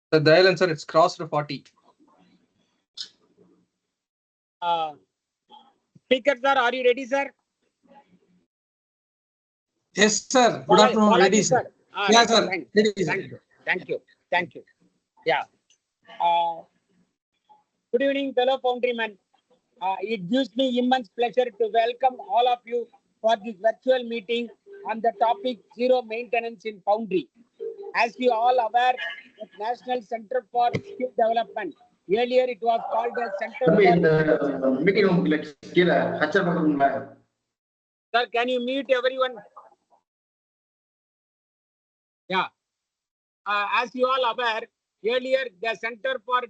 The dial answer, it's crossed 40. Speaker sir, are you ready, sir? Yes, sir. Good afternoon. Ready, sir. Yeah, sir. Ready, sir. Thank you. Yeah. Good evening, fellow Foundrymen. It gives me immense pleasure to welcome all of you for this virtual meeting on the topic zero maintenance in Foundry. As you all aware, the National Center for Skill Development. Earlier, it was called as Center for meeting. Sir, can you mute everyone? Yeah. As you all aware, earlier the Center for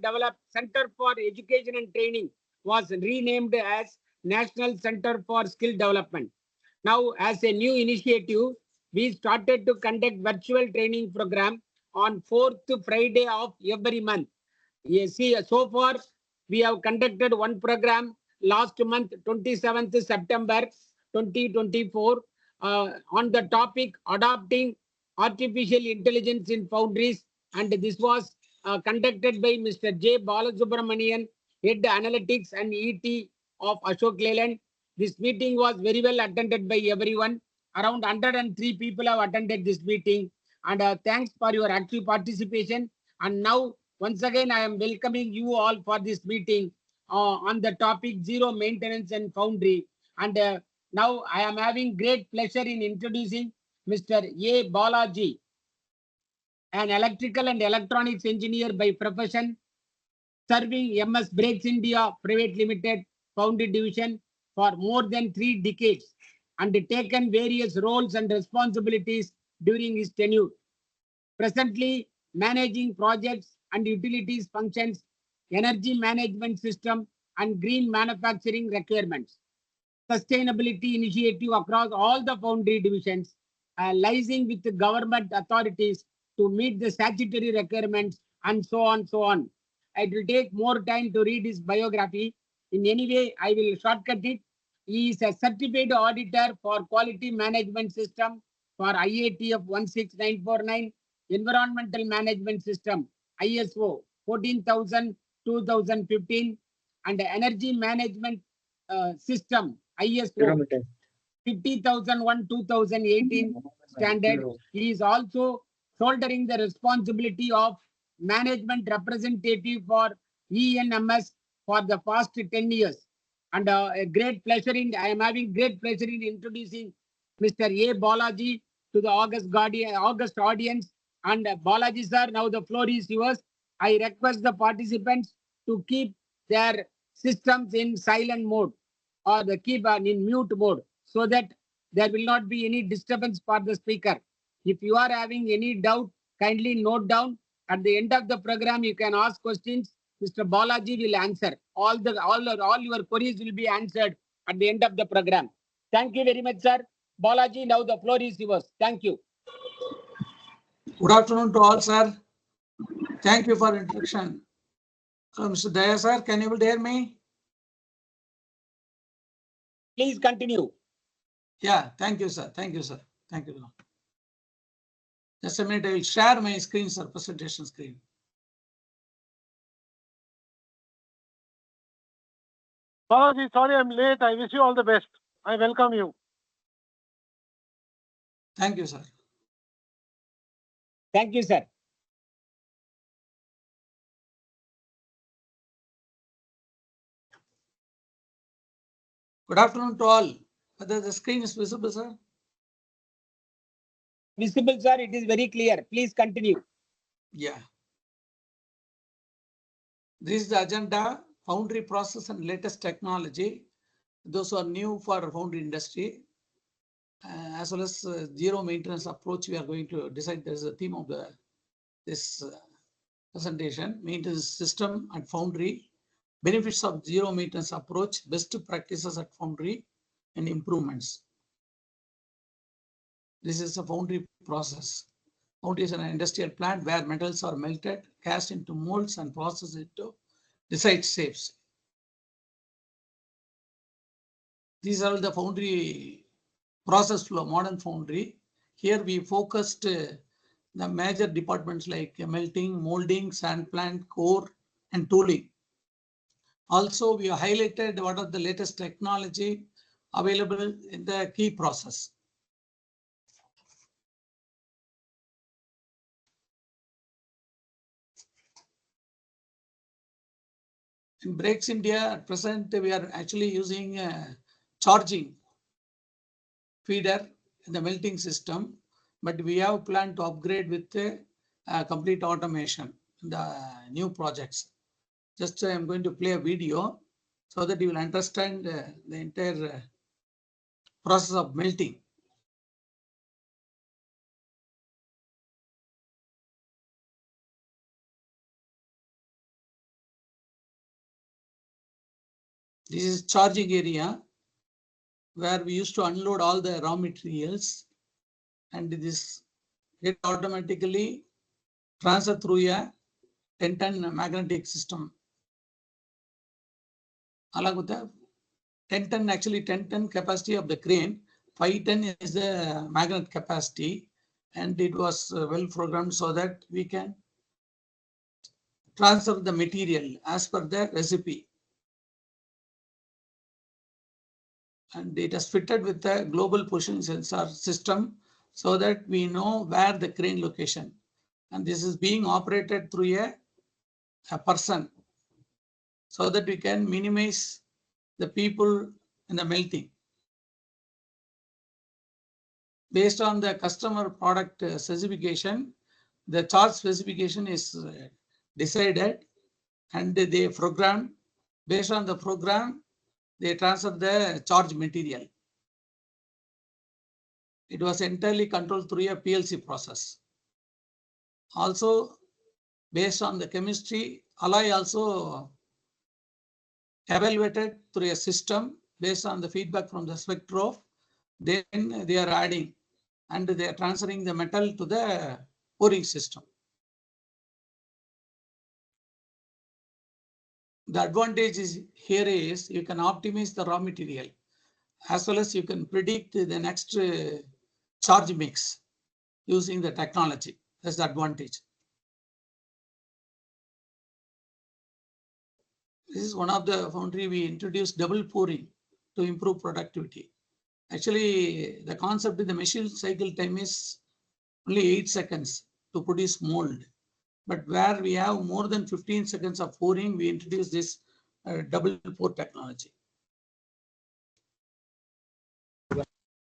Education and Training was renamed as National Center for Skill Development. Now, as a new initiative, we started to conduct virtual training program on 4th Friday of every month. You see, so far we have conducted one program last month, 27th September 2024, on the topic adopting artificial intelligence in Foundries, and this was conducted by Mr. J. Balasubramanian, Head Analytics and ET of Ashok Leyland. This meeting was very well attended by everyone. Around 103 people have attended this meeting, and thanks for your active participation. And now, once again, I am welcoming you all for this meeting on the topic zero maintenance and Foundry. And now I am having great pleasure in introducing Mr. A. Balaji, an electrical and electronics engineer by profession, serving MS Brakes India Private Limited Foundry Division for more than 3 decades and taken various roles and responsibilities during his tenure. Presently, managing projects and utilities functions, energy management system, and green manufacturing requirements. Sustainability initiative across all the Foundry divisions, liaising with the government authorities to meet the statutory requirements, and so on. It will take more time to read his biography. In any way, I will shortcut it. He is a certified auditor for quality management system for IATF 16949, environmental management system, ISO 14,000-2015, and energy management system, ISO 50,001-2018 standard. He is also shouldering the responsibility of management representative for ENMS for the past 10 years. And I am having great pleasure in introducing Mr. A. Balaji to the August audience. And Balaji sir, now the floor is yours. I request the participants to keep their systems in silent mode or keep in mute mode so that there will not be any disturbance for the speaker. If you are having any doubt, kindly note down. At the end of the program, you can ask questions. Mr. Balaji will answer. All your queries will be answered at the end of the program. Thank you very much, sir. Balaji, now the floor is yours. Thank you. Good afternoon to all, sir. Thank you for introduction. So, Mr. Daya, sir, can you able to hear me? Please continue. Yeah, thank you, sir. Thank you, sir. Thank you. Just a minute, I will share my screen, sir, presentation screen. Balaji, sorry I'm late. I wish you all the best. I welcome you. Thank you, sir. Thank you, sir. Good afternoon to all. Whether the screen is visible, sir? Visible, sir. It is very clear. Please continue. Yeah. This is the agenda, Foundry process and latest technology. Those who are new for Foundry industry, as well as zero maintenance approach, we are going to decide. There is a theme of this presentation, maintenance system at Foundry, benefits of zero maintenance approach, best practices at Foundry, and improvements. This is a Foundry process. Foundry is an industrial plant where metals are melted, cast into molds, and processed into desired shapes. These are the Foundry process flow, modern Foundry. Here we focused the major departments like melting, molding, sand plant, core, and tooling. Also, we have highlighted what are the latest technology available in the key process. In Brakes India, at present, we are actually using charging feeder in the melting system, but we have planned to upgrade with complete automation in the new projects. Just I am going to play a video so that you will understand the entire process of melting. This is charging area where we used to unload all the raw materials, and this get automatically transferred through a 10-ton magnetic system. Along with the 10-ton, actually 10-ton capacity of the crane, 5-ton is the magnet capacity, and it was well programmed so that we can transfer the material as per the recipe. And it is fitted with the global position sensor system so that we know where the crane location. And this is being operated through a person so that we can minimize the people in the melting. Based on the customer product specification, the charge specification is decided, and they program. Based on the program, they transfer the charge material. It was entirely controlled through a PLC process. Also, based on the chemistry, alloy also evaluated through a system based on the feedback from the spectro. Then they are adding and they are transferring the metal to the pouring system. The advantage is here is you can optimize the raw material as well as you can predict the next charge mix using the technology. That's the advantage. This is one of the foundry we introduced double pouring to improve productivity. Actually, the concept in the machine cycle time is only 8 seconds to produce mold. But where we have more than 15 seconds of pouring, we introduce this double pour technology.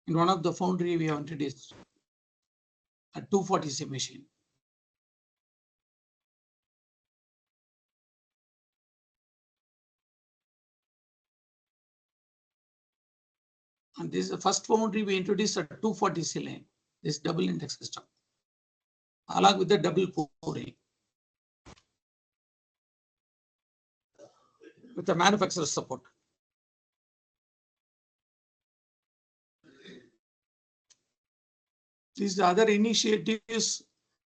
In one of the foundry, we have introduced a 240C machine. And this is the first foundry we introduced a 240C line, this double index system, along with the double pouring with the manufacturer support. These other initiatives,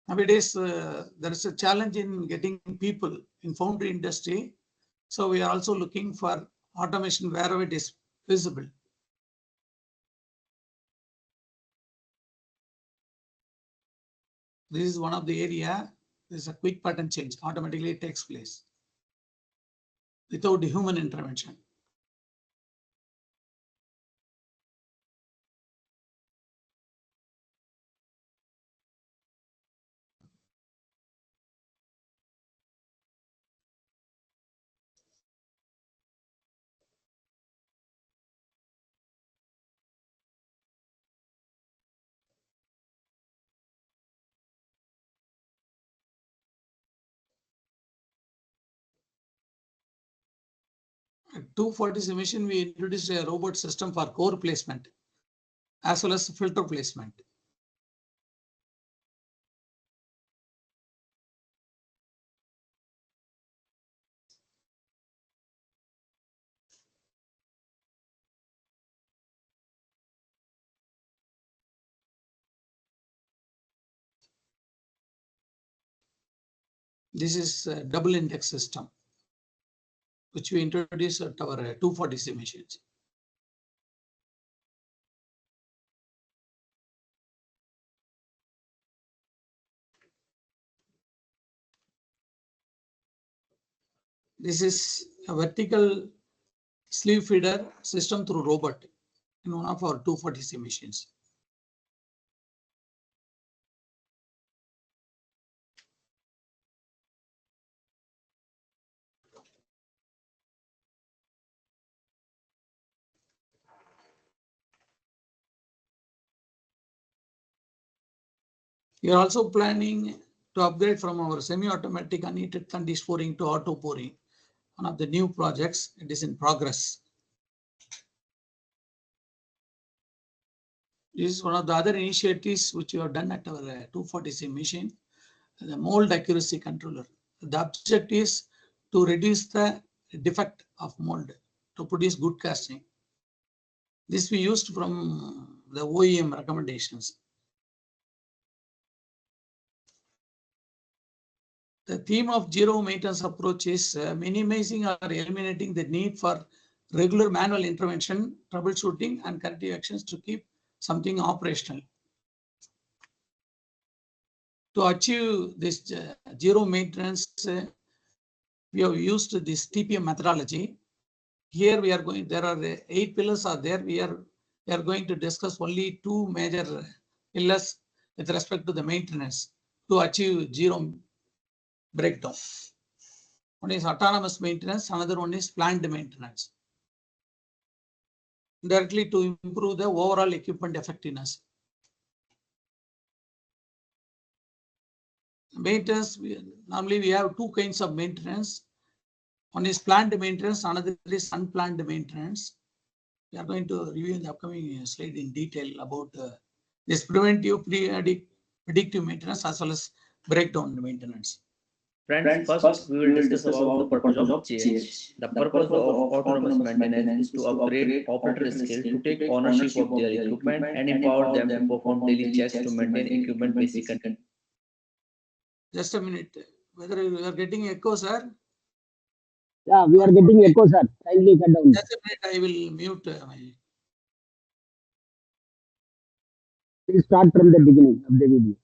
nowadays there is a challenge in getting people in foundry industry. So we are also looking for automation wherever it is feasible. This is one of the area. There's a quick pattern change automatically takes place without human intervention. At 240 machine, we introduced a robot system for core placement as well as filter placement. This is a double index system, which we introduced at our 240C machines. This is a vertical sleeve feeder system through robot in one of our 240C machines. We are also planning to upgrade from our semi-automatic unheated conditioned pouring to auto pouring. One of the new projects, it is in progress. This is one of the other initiatives which we have done at our 240C machine, the mold accuracy controller. The object is to reduce the defect of mold to produce good casting. This we used from the OEM recommendations. The theme of zero maintenance approach is minimizing or eliminating the need for regular manual intervention, troubleshooting, and corrective actions to keep something operational. To achieve this zero maintenance, we have used this TPM methodology. Here we are going, there are 8 pillars are there. We are going to discuss only 2 major pillars with respect to the maintenance to achieve zero breakdown. One is autonomous maintenance, another one is planned maintenance. Directly to improve the overall equipment effectiveness. Maintenance, normally we have 2 kinds of maintenance. One is planned maintenance, another is unplanned maintenance. We are going to review in the upcoming slide in detail about this preventive, predictive maintenance as well as breakdown maintenance. Friends, first we will discuss about the purpose of GH. The purpose of autonomous maintenance is to upgrade operator skill to take ownership of their equipment and empower them to perform daily checks to maintain equipment basic condition. Just a minute. Whether you are getting echo, sir? Yeah, we are getting echo, sir. Kindly cut down. Just a minute, I will mute my. Please start from the beginning of the video.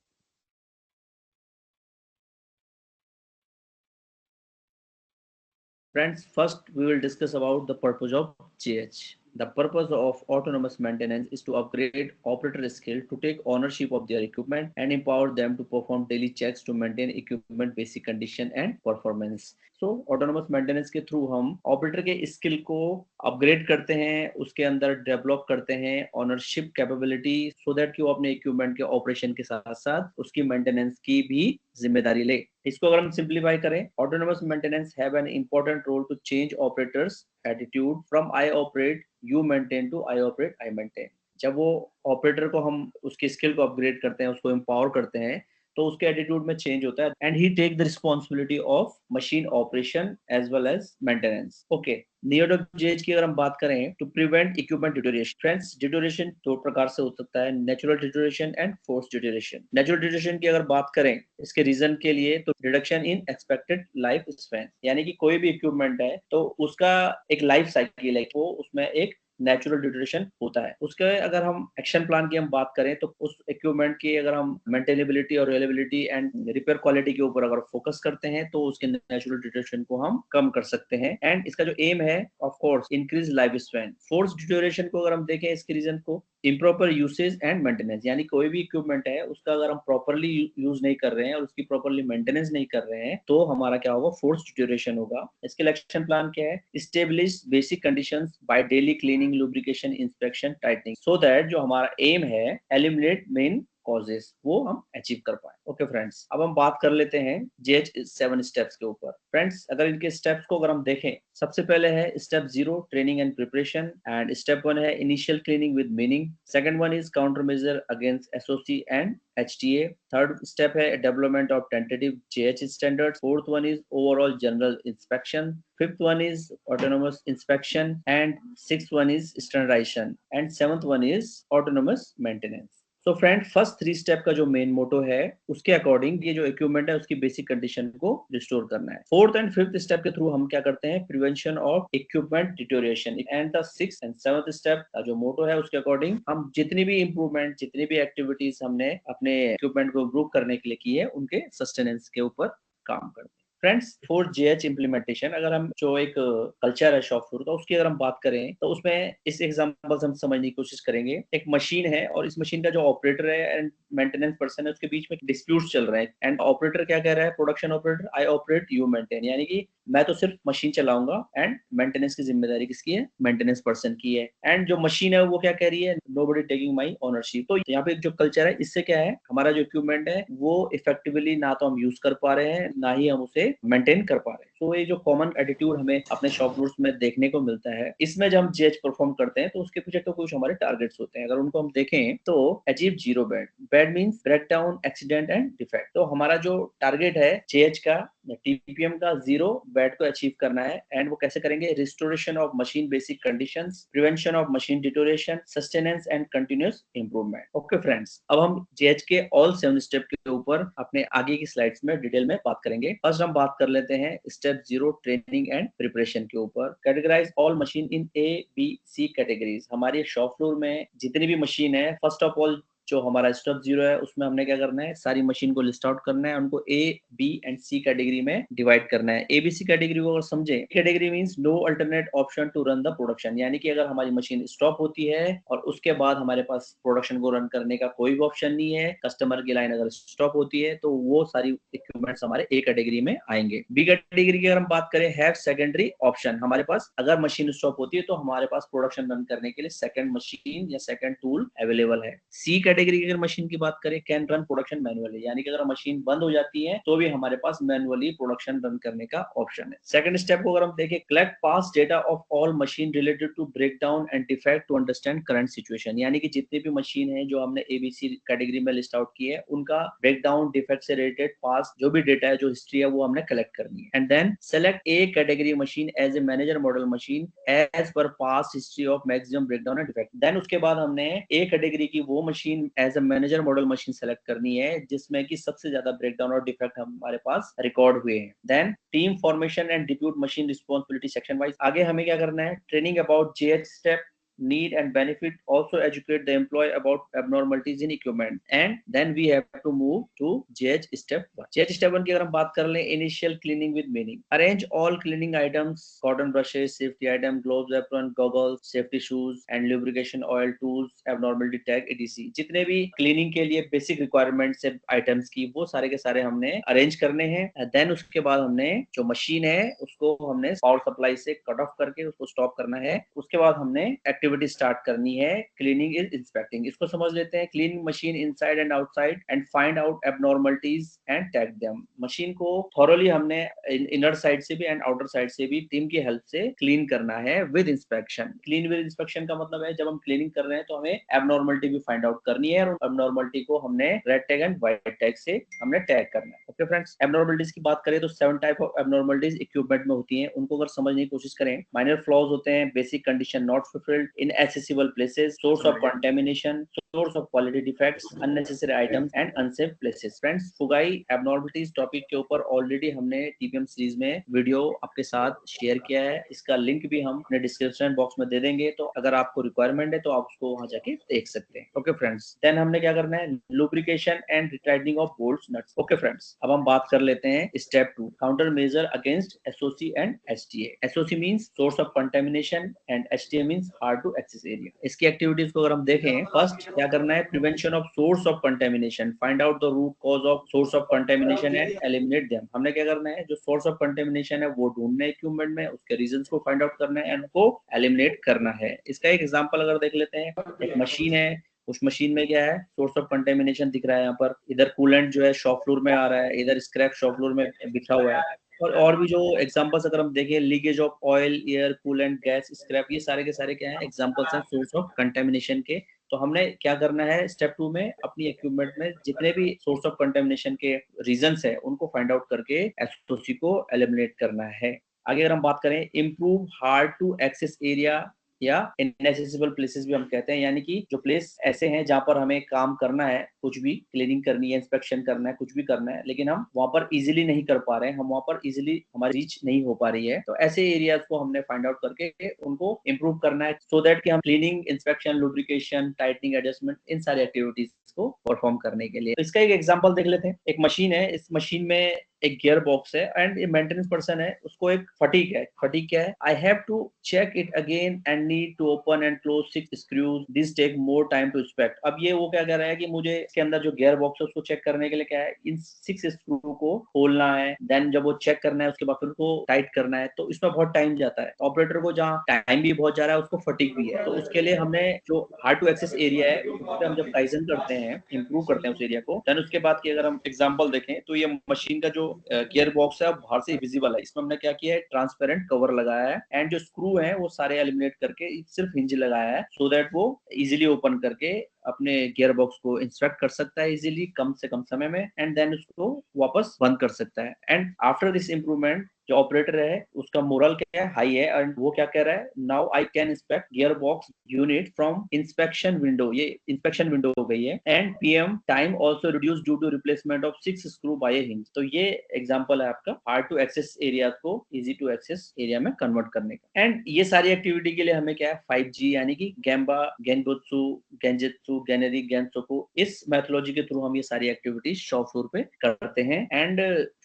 Friends, first we will discuss about the purpose of GH. The purpose of autonomous maintenance is to upgrade operator skill to take ownership of their equipment and empower them to perform daily checks to maintain equipment basic condition and performance. So autonomous maintenance के through हम operator के skill को upgrade करते हैं, उसके अंदर develop करते हैं ऑनरशिप कैपेबिलिटी सो दैट कि वो अपने इक्विपमेंट के ऑपरेशन के साथ साथ उसकी मेंटेनेंस की भी जिम्मेदारी ले. इसको अगर हम सिंप्लीफाई करें, autonomous maintenance have an important role to change operators attitude from I operate you maintain to I operate I maintain. जब वो ऑपरेटर को हम उसकी स्किल को अपग्रेड करते हैं, उसको एम्पावर करते हैं, तो उसके एटीट्यूड में चेंज होता है and he take the responsibility of machine operation as well as maintenance. Okay, नियोडोजेज की अगर हम बात करें to prevent equipment deterioration. Friends, deterioration दो प्रकार से हो सकता है, natural deterioration and force deterioration. Natural deterioration की अगर बात करें इसके रीजन के लिए तो reduction in expected life span, यानी कि कोई भी इक्विपमेंट है तो उसका एक लाइफ साइकिल है, वो उसमें एक नेचुरल डिटोरिएशन होता है. उसके अगर हम एक्शन प्लान की हम बात करें तो उस इक्विपमेंट की अगर हम मेंटेनेबिलिटी और रिलायबिलिटी एंड रिपेयर क्वालिटी के ऊपर अगर फोकस करते हैं तो उसके नेचुरल डिटोरिएशन को हम कम कर सकते हैं. एंड इसका जो एम है of course increase life span. Force deterioration को अगर हम देखें इसके रीजन को इम्प्रॉपर यूसेज एंड मेंटेनेंस, यानी कोई भी इक्विपमेंट है उसका अगर हम प्रॉपर्ली यूज नहीं कर रहे हैं और उसकी प्रॉपर्ली मेंटेनेंस नहीं कर रहे हैं तो हमारा क्या होगा, फोर्स डिटोरिएशन होगा. इसके एक्शन प्लान क्या है, establish basic conditions by daily cleaning, lubrication, inspection, tightening, so that जो हमारा एम है एलिमिनेट मेन कॉजेस वो हम अचीव कर पाए. ओके फ्रेंड्स, अब हम बात कर लेते हैं जेएच 7 स्टेप्स के ऊपर. फ्रेंड्स, अगर इनके स्टेप्स को अगर हम देखें, सबसे पहले है step 0 training and preparation and step 1 है initial cleaning with meaning. Second one is counter measure against SOC and HTA. Third step है development of tentative JH standards. Fourth one is overall general inspection. Fifth one is autonomous inspection and sixth one is standardization and seventh one is autonomous maintenance. So friend, first 3 step का जो main motto है उसके according ये जो equipment है उसकी basic condition को restore करना है. फोर्थ एंड फिफ्थ स्टेप के थ्रू हम क्या करते हैं, prevention of equipment deterioration. And the sixth and seventh step का जो मोटो है उसके अकॉर्डिंग हम जितनी भी इंप्रूवमेंट, जितनी भी एक्टिविटीज हमने अपने इक्विपमेंट को इम्प्रूव करने के लिए की है उनके सस्टेनेंस के ऊपर काम करते हैं. फ्रेंड्स, फॉर जेएच इम्प्लीमेंटेशन अगर हम जो एक कल्चर है शॉप फ्लोर का उसकी अगर हम बात करें तो उसमें इस एग्जांपल से हम समझने की कोशिश करेंगे। एक मशीन है और इस मशीन का जो ऑपरेटर है एंड मेंटेनेंस पर्सन है उसके बीच में डिस्प्यूट चल रहा है एंड ऑपरेटर क्या कह रहा है, production operator I operate you maintain, यानी कि मैं तो सिर्फ मशीन चलाऊंगा एंड मेंटेनेंस की जिम्मेदारी किसकी है, मेंटेनेंस पर्सन की है। एंड जो मशीन है वो क्या कह रही है, नोबडी टेकिंग माय ओनरशिप। तो यहाँ पे जो कल्चर है इससे क्या है, हमारा जो इक्विपमेंट है वो इफेक्टिवली ना तो हम यूज कर पा रहे हैं ना ही हम उसे मेंटेन कर पा रहे हैं। तो ये जो कॉमन एटीट्यूड हमें अपने शॉप फ्लोर्स में देखने को मिलता है, इसमें जब हम जेएच परफॉर्म करते हैं तो उसके पीछे तो कुछ हमारे टारगेट्स होते हैं। अगर उनको हम देखें तो achieve zero bad, bad means break down, accident and defect. तो हमारा जो टारगेट है जेएच का, टीपीएम का, जीरो बैड को अचीव करना है। एंड वो कैसे करेंगे, restoration of machine basic conditions, prevention of machine deterioration, sustenance and continuous improvement. Okay friends, अब हम जेएच के ऑल 7 स्टेप के ऊपर अपने आगे की स्लाइड्स में डिटेल में बात करेंगे। फर्स्ट हम बात कर लेते हैं स्टेप 0 ट्रेनिंग एंड प्रिपरेशन के ऊपर। Categorize all machine in A B C categories. हमारी शॉप फ्लोर में जितनी भी मशीन है, फर्स्ट ऑफ ऑल जो हमारा स्टेप 0 है उसमें हमने क्या करना है, सारी मशीन को लिस्ट आउट करना है, उनको A B and C category में डिवाइड करना है। ए बी सी कैटेगरी को अगर समझे, category means no alternate option to run the production, यानी कि अगर हमारी मशीन स्टॉप होती है और उसके बाद हमारे पास प्रोडक्शन को रन करने का कोई भी ऑप्शन नहीं है, कस्टमर की लाइन अगर स्टॉप होती है तो वो सारी इक्विपमेंट्स हमारे ए कैटेगरी में आएंगे। बी कैटेगरी की अगर हम बात करें, हैव सेकेंडरी ऑप्शन, हमारे पास अगर मशीन स्टॉप होती है तो हमारे पास प्रोडक्शन रन करने के लिए सेकंड मशीन या सेकंड टूल अवेलेबल है। सी कैटेगरी की अगर मशीन की बात करें, कैन रन प्रोडक्शन मैनुअली, यानी कि अगर मशीन बंद हो जाती है तो भी हमारे पास मैनुअली प्रोडक्शन रन करने का ऑप्शन है। सेकंड स्टेप को अगर हम देखें, collect past data of all machine related to break down and defect to understand current situation, यानी कि जितनी भी मशीन है जो हमने एबीसी कैटेगरी में लिस्ट आउट की है उनका ब्रेक डाउन डिफेक्ट से रिलेटेड पास्ट जो भी डेटा है, जो हिस्ट्री है, वो हमने कलेक्ट करनी है। And then select A category machine as a manager model machine as per past history of maximum break down and defect. Then उसके बाद हमने ए कैटेगरी की वो machine as manager model machine select करनी है जिसमें कि सबसे ज्यादा ब्रेकडाउन और डिफेक्ट हमारे पास रिकॉर्ड हुए हैं। Then team formation and depute machine responsibility section wise. आगे हमें क्या करना है, training about JH step, need and benefit, also educate the employee about abnormalities in equipment, and then we have to move to JH step 1. JH step 1 की अगर हम बात कर लें, initial cleaning with meaning, arrange all cleaning items, cotton brushes, safety item, gloves, apron, goggles, safety shoes and lubrication oil, tools, abnormality tag etc. जितने भी cleaning के लिए basic requirements है items की, वो सारे के सारे हमने arrange करने हैं। then उसके बाद हमने जो मशीन है उसको हमने पावर सप्लाई से कट ऑफ करके उसको स्टॉप करना है। उसके बाद हमने एक्टिविटी स्टार्ट करनी है, क्लीनिंग इज इंस्पेक्टिंग। इसको समझ लेते हैं, cleaning machine inside and outside and find out abnormalities and tag them. Machine को थॉरोली हमने इनर साइड से भी एंड आउटर साइड से भी टीम की हेल्प से क्लीन करना है with inspection. Clean with inspection का मतलब है जब हम क्लीनिंग कर रहे हैं तो हमें एबनॉर्मलिटी भी फाइंड आउट करनी है और एबनॉर्मलिटी को हमने red tag and white tag से हमने टैग करना है। ओके फ्रेंड्स, एबनॉर्मलिटीज की बात करें तो 7 टाइप ऑफ एबनॉर्मलिटीज इक्विपमेंट में होती हैं, उनको अगर समझने की कोशिश करें। माइनर फ्लॉज होते हैं, basic condition not fulfilled, inaccessible places, source of contamination, source of quality defects, unnecessary items and unsafe places. Friends, फुगाई abnormalities topic के ऊपर ऑलरेडी हमने टीपीएम सीरीज में वीडियो आपके साथ शेयर किया है, इसका लिंक भी हम अपने डिस्क्रिप्शन बॉक्स में दे देंगे, तो अगर आपको रिक्वायरमेंट है तो आप उसको वहां जाके देख सकते हैं। ओके फ्रेंड्स, देन हमने क्या करना है, lubrication and retightening of bolts nuts. Okay friends, अब हम बात कर लेते हैं step 2, counter measure against SOC and STA. SOC means source of contamination and STA means hard to access area. इसकी एक्टिविटीज को अगर हम देखें, फर्स्ट क्या करना है, prevention of source of contamination, find out the root cause of source of contamination and eliminate them. हमने क्या करना है, जो सोर्स ऑफ कंटेमिनेशन है वो ढूंढना है इक्विपमेंट में, उसके रीजंस को फाइंड आउट करना है एंड उनको एलिमिनेट करना है। इसका एक एग्जांपल अगर देख लेते हैं, एक मशीन है, उस मशीन में क्या है, सोर्स ऑफ कंटेमिनेशन दिख रहा है, यहाँ पर इधर कूलेंट जो है शॉप फ्लोर में आ रहा है, इधर स्क्रैप शॉप फ्लोर में बिखरा हुआ है, और भी जो एग्जांपल्स अगर हम देखें, leakage of oil, air, coolant, gas, scrap, ये सारे के सारे क्या हैं, एग्जांपल्स हैं सोर्स ऑफ कंटेमिनेशन के। तो हमने क्या करना है स्टेप 2 में, अपनी इक्विपमेंट में जितने भी सोर्स ऑफ कंटेमिनेशन के रीजंस है उनको फाइंड आउट करके एसओसी को एलिमिनेट करना है। आगे अगर हम बात करें, improve hard to access area या इनएक्सेसिबल प्लेसेस भी हम कहते हैं, यानी कि जो प्लेस ऐसे हैं जहां पर हमें काम करना है, कुछ भी क्लीनिंग करनी है, इंस्पेक्शन करना है, कुछ भी करना है, लेकिन हम वहां पर इजीली नहीं कर पा रहे हैं, हम वहां पर इजीली हमारी रीच नहीं हो पा रही है, तो ऐसे एरियाज को हमने फाइंड आउट करके उनको इंप्रूव करना है, सो दैट कि हम cleaning, inspection, lubrication, tightening, adjustment, इन सारी एक्टिविटीज को परफॉर्म करने के लिए। तो इसका एक एग्जांपल देख लेते हैं। एक मशीन है, इस मशीन में एक गियर बॉक्स है एंड ये मेंटेनेंस पर्सन है, उसको एक फटीग है। फटीग क्या है? I have to check it again and need to open and close 6 screws, this take more time to inspect. अब ये वो क्या कह रहा है कि मुझे इसके अंदर जो गियर बॉक्स है उसको चेक करने के लिए क्या है, इन 6 स्क्रू को खोलना है, देन जब वो चेक करना है उसके बाद फिर उसको टाइट करना है, तो इसमें बहुत टाइम जाता है। ऑपरेटर को जहाँ टाइम भी बहुत जा रहा है, उसको फटीग भी है। तो उसके लिए हमने जो हार्ड टू एक्सेस एरिया है उस पर हम जब काइजन करते हैं, इंप्रूव करते हैं उस एरिया को, देन उसके बाद की अगर हम एग्जांपल देखें तो ये मशीन का जो गियर बॉक्स है बाहर से विजिबल है। इसमें हमने क्या किया है, ट्रांसपेरेंट कवर लगाया है एंड जो स्क्रू है वो सारे एलिमिनेट करके सिर्फ हिंज लगाया है, सो दैट वो इजीली ओपन करके अपने गियर बॉक्स को इंस्पेक्ट कर सकता है इजीली, कम से कम समय में, एंड देन उसको वापस बंद कर सकता है। एंड आफ्टर दिस इंप्रूवमेंट जो ऑपरेटर है उसका मोरल क्या है, हाई है, एंड वो क्या कह रहा है, now I can inspect gear box unit from inspection window. ये इंस्पेक्शन विंडो हो गई है। And PM time also reduce due to replacement of 6 screw by a hinge. तो ये एग्जांपल है आपका हार्ड टू एक्सेस एरिया को इजी टू एक्सेस एरिया में कन्वर्ट करने का। एंड ये सारी एक्टिविटी के लिए हमें क्या है, 5G यानी कि गेम्बा, गेनबुत्सु, गेंजेत्सु, गेनेरी, गेंसोकु, इस मेथोलॉजी के थ्रू हम ये सारी एक्टिविटीज शॉप फ्लोर पे करते हैं। एंड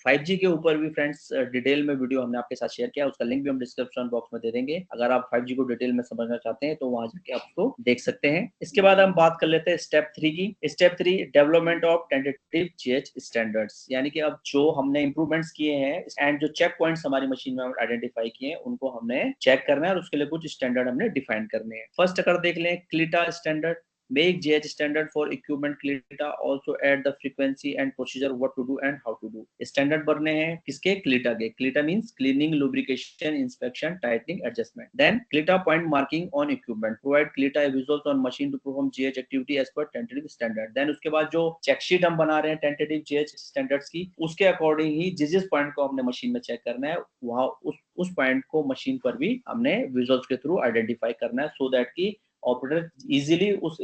5G के ऊपर भी फ्रेंड्स डिटेल में वीडियो हमने आपके साथ शेयर किया, उसका लिंक भी हम डिस्क्रिप्शन बॉक्स में दे देंगे। अगर आप 5G को डिटेल में समझना चाहते हैं तो वहां जाके आप उसको देख सकते हैं। इसके बाद हम बात कर लेते हैं स्टेप 3 की। Step 3 development of tentative GH standards, यानी कि अब जो हमने इंप्रूवमेंट्स किए हैं एंड जो चेक पॉइंट्स हमारी मशीन में आइडेंटिफाई किए हैं उनको हमने चेक करना है और उसके लिए कुछ स्टैंडर्ड हमने डिफाइन करने हैं। फर्स्ट अगर देख लें क्लीटा standard, make GH standard for equipment CLITA, also add the frequency and procedure what to do and how to do। Standard बनने हैं किसके, CLITA के। CLITA means cleaning, lubrication, inspection, tightening, adjustment। then CLITA point marking on equipment, provide CLITA visuals on machine to perform GH activity as per tentative standard। then उसके बाद जो check sheet हम बना रहे हैं tentative GH standards की, उसके according ही जिस पॉइंट को हमने मशीन में चेक करना है वहां उस पॉइंट को मशीन पर भी हमने विजुअल्स के थ्रू आइडेंटिफाई करना है, सो दैट की ऑपरेटर इजीली उस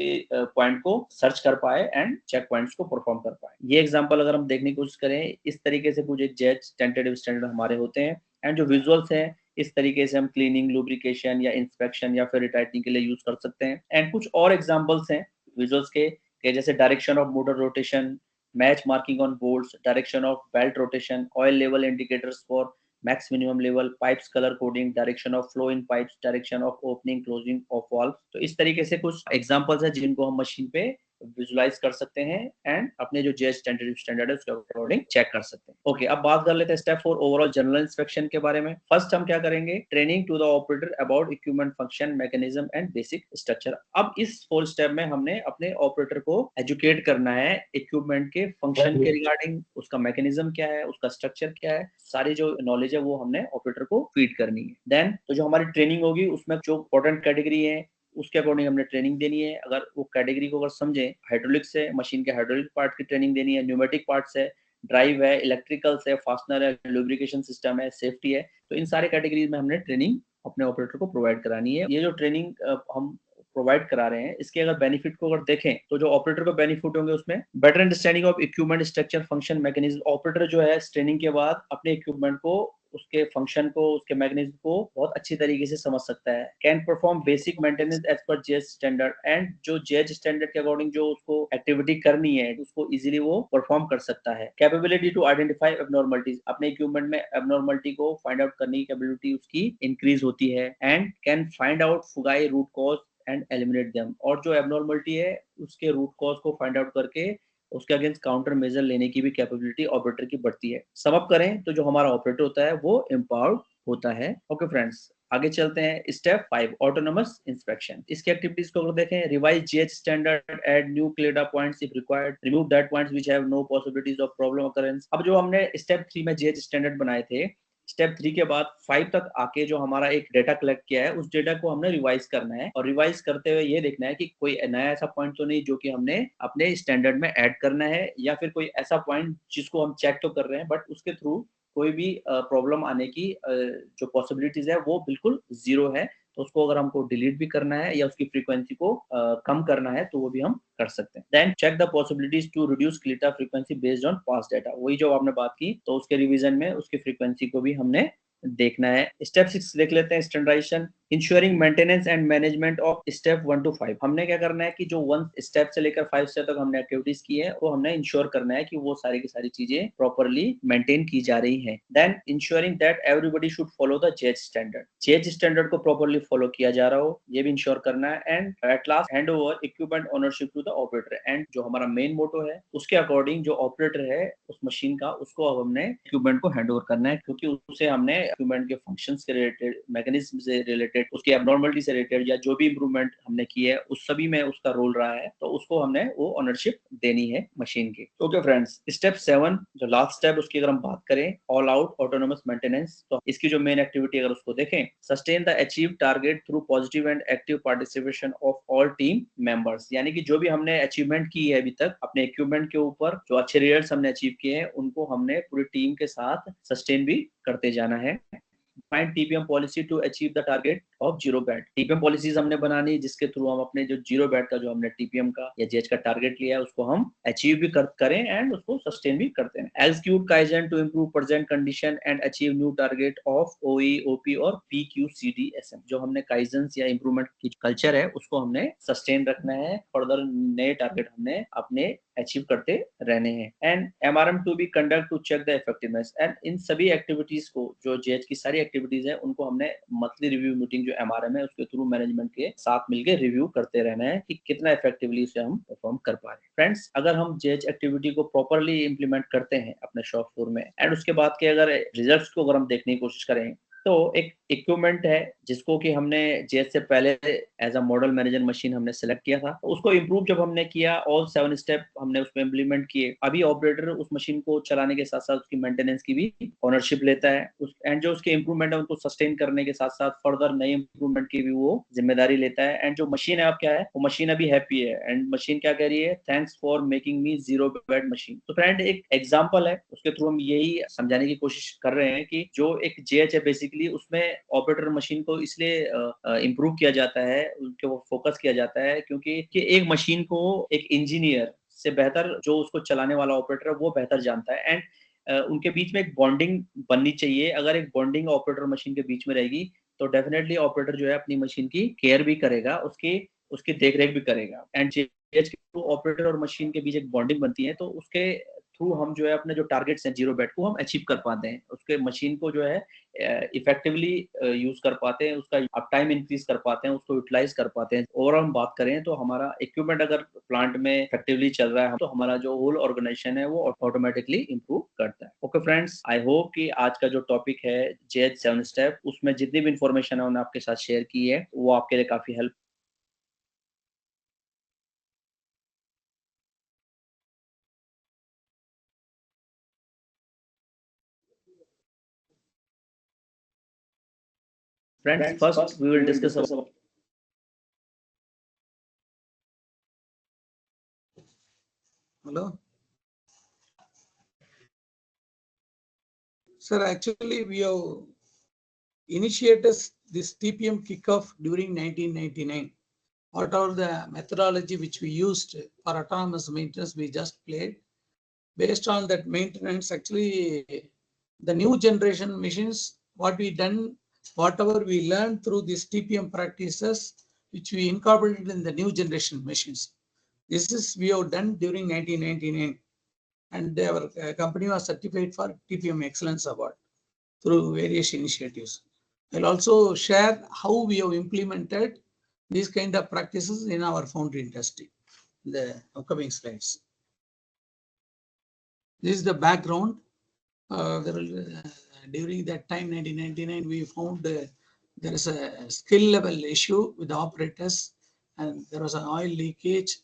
पॉइंट को सर्च कर पाए एंड चेक पॉइंट्स को परफॉर्म कर पाए। ये एग्जांपल अगर हम देखने की कोशिश करें, इस तरीके से कुछ GH टेंटेटिव स्टैंडर्ड हमारे होते हैं एंड जो विजुअल्स हैं इस तरीके से हम क्लीनिंग, लुब्रिकेशन या इंस्पेक्शन या फिर रिटाइटनिंग के लिए यूज कर सकते हैं। एंड कुछ और एग्जांपल्स हैं विजुअल्स के जैसे direction of motor rotation, match marking on bolts, direction of belt rotation, oil level indicators for max minimum level, pipes color coding, direction of flow in pipes, direction of opening closing of valve। तो इस तरीके से कुछ examples हैं जिनको हम machine पे visualise कर सकते हैं एंड अपने जो GH स्टैंडर्ड है उसके अकॉर्डिंग चेक कर सकते हैं। ओके, अब बात कर लेते हैं स्टेप 4 ओवरऑल जनरल इंस्पेक्शन के बारे में। फर्स्ट हम क्या करेंगे, training to the operator about equipment function, mechanism and basic structure. अब इस 4 स्टेप में हमने अपने ऑपरेटर को एजुकेट करना है इक्विपमेंट के फंक्शन के रिगार्डिंग, उसका मैकेनिज्म क्या है, उसका स्ट्रक्चर क्या है, सारी जो नॉलेज है वो हमने ऑपरेटर को फीड करनी है। देन तो जो हमारी ट्रेनिंग होगी उसमें जो इंपॉर्टेंट कैटेगरी है उसके अकॉर्डिंग हमने ट्रेनिंग देनी है। अगर वो कैटेगरी को अगर समझें, हाइड्रोलिक्स है, मशीन के हाइड्रोलिक पार्ट की ट्रेनिंग देनी है, न्यूमेटिक पार्ट्स है, ड्राइव है, इलेक्ट्रिकल्स है, फास्टनर है, लुब्रिकेशन सिस्टम है, सेफ्टी है, तो इन सारे कैटेगरीज में हमने ट्रेनिंग अपने ऑपरेटर को प्रोवाइड करानी है। ये जो ट्रेनिंग हम प्रोवाइड करा रहे हैं इसके अगर बेनिफिट को अगर देखें तो जो ऑपरेटर को बेनिफिट होंगे उसमें better understanding of equipment structure, function, mechanism. Operator जो है ट्रेनिंग के बाद अपने इक्विपमेंट को, उसके फंक्शन को, उसके मैकेनिज्म को बहुत अच्छी तरीके से समझ सकता है। Can perform basic maintenance as पर GH स्टैंडर्ड, एंड जो GH स्टैंडर्ड के अकॉर्डिंग जो उसको एक्टिविटी करनी है उसको इजीली वो परफॉर्म कर सकता है। कैपेबिलिटी टू आइडेंटिफाई एबनॉर्मलिटीज, अपने इक्विपमेंट में एबनॉर्मलिटी को फाइंड आउट करने की कैपेबिलिटी उसकी इंक्रीज होती है। एंड कैन फाइंड आउट फुगाई root cause and eliminate them, और जो एबनॉर्मलिटी है उसके रूट कॉज को फाइंड आउट करके उसके अगेंस्ट काउंटर मेजर लेने की भी कैपेबिलिटी ऑपरेटर की बढ़ती है। सम अप करें तो जो हमारा ऑपरेटर होता है वो एम्पावर्ड होता है। ओके फ्रेंड्स, आगे चलते हैं स्टेप 5 ऑटोनोमस इंस्पेक्शन। इसकी एक्टिविटीज को अगर देखें, revise GH standard, add new क्लेडा points if required, remove that points which have no possibilities of problem occurrence. अब जो हमने स्टेप 3 में GH स्टैंडर्ड बनाए थे, स्टेप 3 के बाद 5 तक आके जो हमारा एक डेटा कलेक्ट किया है उस डेटा को हमने रिवाइज करना है, और रिवाइज करते हुए ये देखना है कि कोई नया ऐसा पॉइंट तो नहीं जो कि हमने अपने स्टैंडर्ड में ऐड करना है, या फिर कोई ऐसा पॉइंट जिसको हम चेक तो कर रहे हैं बट उसके थ्रू कोई भी प्रॉब्लम आने की जो पॉसिबिलिटीज है वो बिल्कुल जीरो है। तो उसको अगर हमको डिलीट भी करना है या उसकी फ्रीक्वेंसी को कम करना है तो वो भी हम कर सकते हैं। Then check the possibilities to reduce क्लीटा frequency based on past data. वही जो आपने बात की, तो उसके रिवीजन में उसकी फ्रीक्वेंसी को भी हमने देखना है। स्टेप 6 देख लेते हैं, standardization, ensuring maintenance and management of step 1 to 5। हमने क्या करना है कि जो 1 स्टेप से लेकर 5 स्टेप तक हमने एक्टिविटीज की है वो हमने इंश्योर करना है कि वो सारी की सारी चीजें प्रॉपर्ली मेंटेन की जा रही हैं। Then ensuring that everybody should follow the JH standard, JH standard को प्रॉपर्ली फॉलो किया जा रहा हो, ये भी इंश्योर करना है। And at last hand over equipment ownership to the operator, and जो हमारा मेन मोटो है उसके अकॉर्डिंग जो ऑपरेटर है उस मशीन का, उसको अब हमने इक्विपमेंट को हैंड ओवर करना है, क्योंकि उसे हमने इक्विपमेंट के फंक्शंस के रिलेटेड, मैकेनिज्म से रिलेटेड, उसके एब्नॉर्मलिटी से रिलेटेड या जो भी इंप्रूवमेंट हमने की है उस सभी में उसका रोल रहा है, तो उसको हमने वो ओनरशिप देनी है मशीन की। ओके फ्रेंड्स, स्टेप 7 जो लास्ट स्टेप, उसकी अगर हम बात करें, ऑल आउट ऑटोनोमस मेंटेनेंस, तो इसकी जो मेन एक्टिविटी अगर उसको देखें, sustain the achieve target through positive and active participation of all team members, यानी कि जो भी हमने अचीवमेंट की है अभी तक अपने इक्विपमेंट के ऊपर, जो अच्छे रिजल्ट्स हमने अचीव किए हैं उनको हमने पूरी टीम के साथ सस्टेन भी करते जाना है। Find TPM policy to achieve the target of zero bat, TPM policies हमने बनानी जिसके थ्रू हम अपने जो जीरो बैट का जो हमने टीपीएम का या जेएच का टारगेट लिया है उसको हम अचीव भी करें एंड उसको सस्टेन भी करते हैं। Execute kaizen to improve present condition and achieve new target of OE, OP और पीक्यूसीडीएसएम, जो हमने काइजन या इंप्रूवमेंट की कल्चर है उसको हमने सस्टेन रखना है, फर्दर नए टारगेट हमने अपने अचीव करते रहने हैं। And MRM to be conduct to check the effectiveness, and इन सभी एक्टिविटीज को, जो जेएच की सारी एक्टिविटीज है उनको हमने मंथली रिव्यू मीटिंग जो एमआरएम है उसके थ्रू मैनेजमेंट के साथ मिलकर रिव्यू करते रहना है कि कितना इफेक्टिवली उसे हम परफॉर्म कर पा रहे हैं। फ्रेंड्स, अगर हम जेएच एक्टिविटी को प्रॉपरली इंप्लीमेंट करते हैं अपने शॉप फ्लोर में एंड उसके बाद के अगर रिजल्ट्स को अगर हम देखने की कोशिश करें, तो एक इक्विपमेंट है जिसको कि हमने जेएच से पहले as a model manager machine हमने सेलेक्ट किया था, उसको इम्प्रूव जब हमने किया, ऑल 7 स्टेप हमने उसमें इम्प्लीमेंट किए, अभी ऑपरेटर उस मशीन को चलाने के साथ साथ उसकी मेंटेनेंस की भी ओनरशिप लेता है एंड जो उसके इम्प्रूवमेंट है उनको सस्टेन करने के साथ साथ फर्दर नए इम्प्रूवमेंट की भी वो जिम्मेदारी लेता है। एंड जो मशीन है अब क्या है, वो मशीन अभी हैप्पी है एंड मशीन क्या कह रही है, thanks for making me zero bad machine. तो फ्रेंड, एक एग्जाम्पल है, उसके थ्रू हम यही समझाने की कोशिश कर रहे हैं कि जो एक जेएच है बेसिकली उसमें ऑपरेटर मशीन को इसलिए इंप्रूव किया जाता है, उनके वो फोकस किया जाता है क्योंकि एक मशीन को एक इंजीनियर से बेहतर जो उसको चलाने वाला ऑपरेटर है वो बेहतर जानता है। एंड उनके बीच में एक बॉन्डिंग बननी चाहिए। अगर एक बॉन्डिंग ऑपरेटर मशीन के बीच में रहेगी तो डेफिनेटली ऑपरेटर जो है अपनी मशीन की केयर भी करेगा, उसकी देख रेख भी करेगा। एंड जेएच के थ्रू ऑपरेटर और मशीन के बीच एक बॉन्डिंग बनती है, तो उसके थ्रू हम जो है अपने जो टारगेट्स हैं जीरो बैट को हम अचीव कर पाते हैं, उसके मशीन को जो है इफेक्टिवली यूज कर पाते हैं, उसका अप टाइम इंक्रीज कर पाते हैं, उसको यूटिलाइज कर पाते हैं। और हम बात करें तो हमारा इक्विपमेंट अगर प्लांट में इफेक्टिवली चल रहा है तो हमारा जो होल ऑर्गेनाइजेशन है वो ऑटोमेटिकली इंप्रूव करता है। ओके फ्रेंड्स, आई होप कि आज का जो टॉपिक है जेएच 7 स्टेप, उसमें जितनी भी इंफॉर्मेशन है उन्हें आपके साथ शेयर की है वो आपके लिए काफी help. Friends, first we will discuss about Hello. Sir, actually we have initiated this TPM kickoff during 1999. Whatever the methodology which we used for autonomous maintenance, we just played. Based on that maintenance, actually the new generation machines, what we done, whatever we learned through these TPM practices, which we incorporated in the new generation machines. This is we have done during 1999. And our company was certified for TPM Excellence Award through various initiatives. I'll also share how we have implemented these kind of practices in our foundry industry in the upcoming slides. This is the background. During that time, 1999, we found there is a skill level issue with the operators, and there was an oil leakage,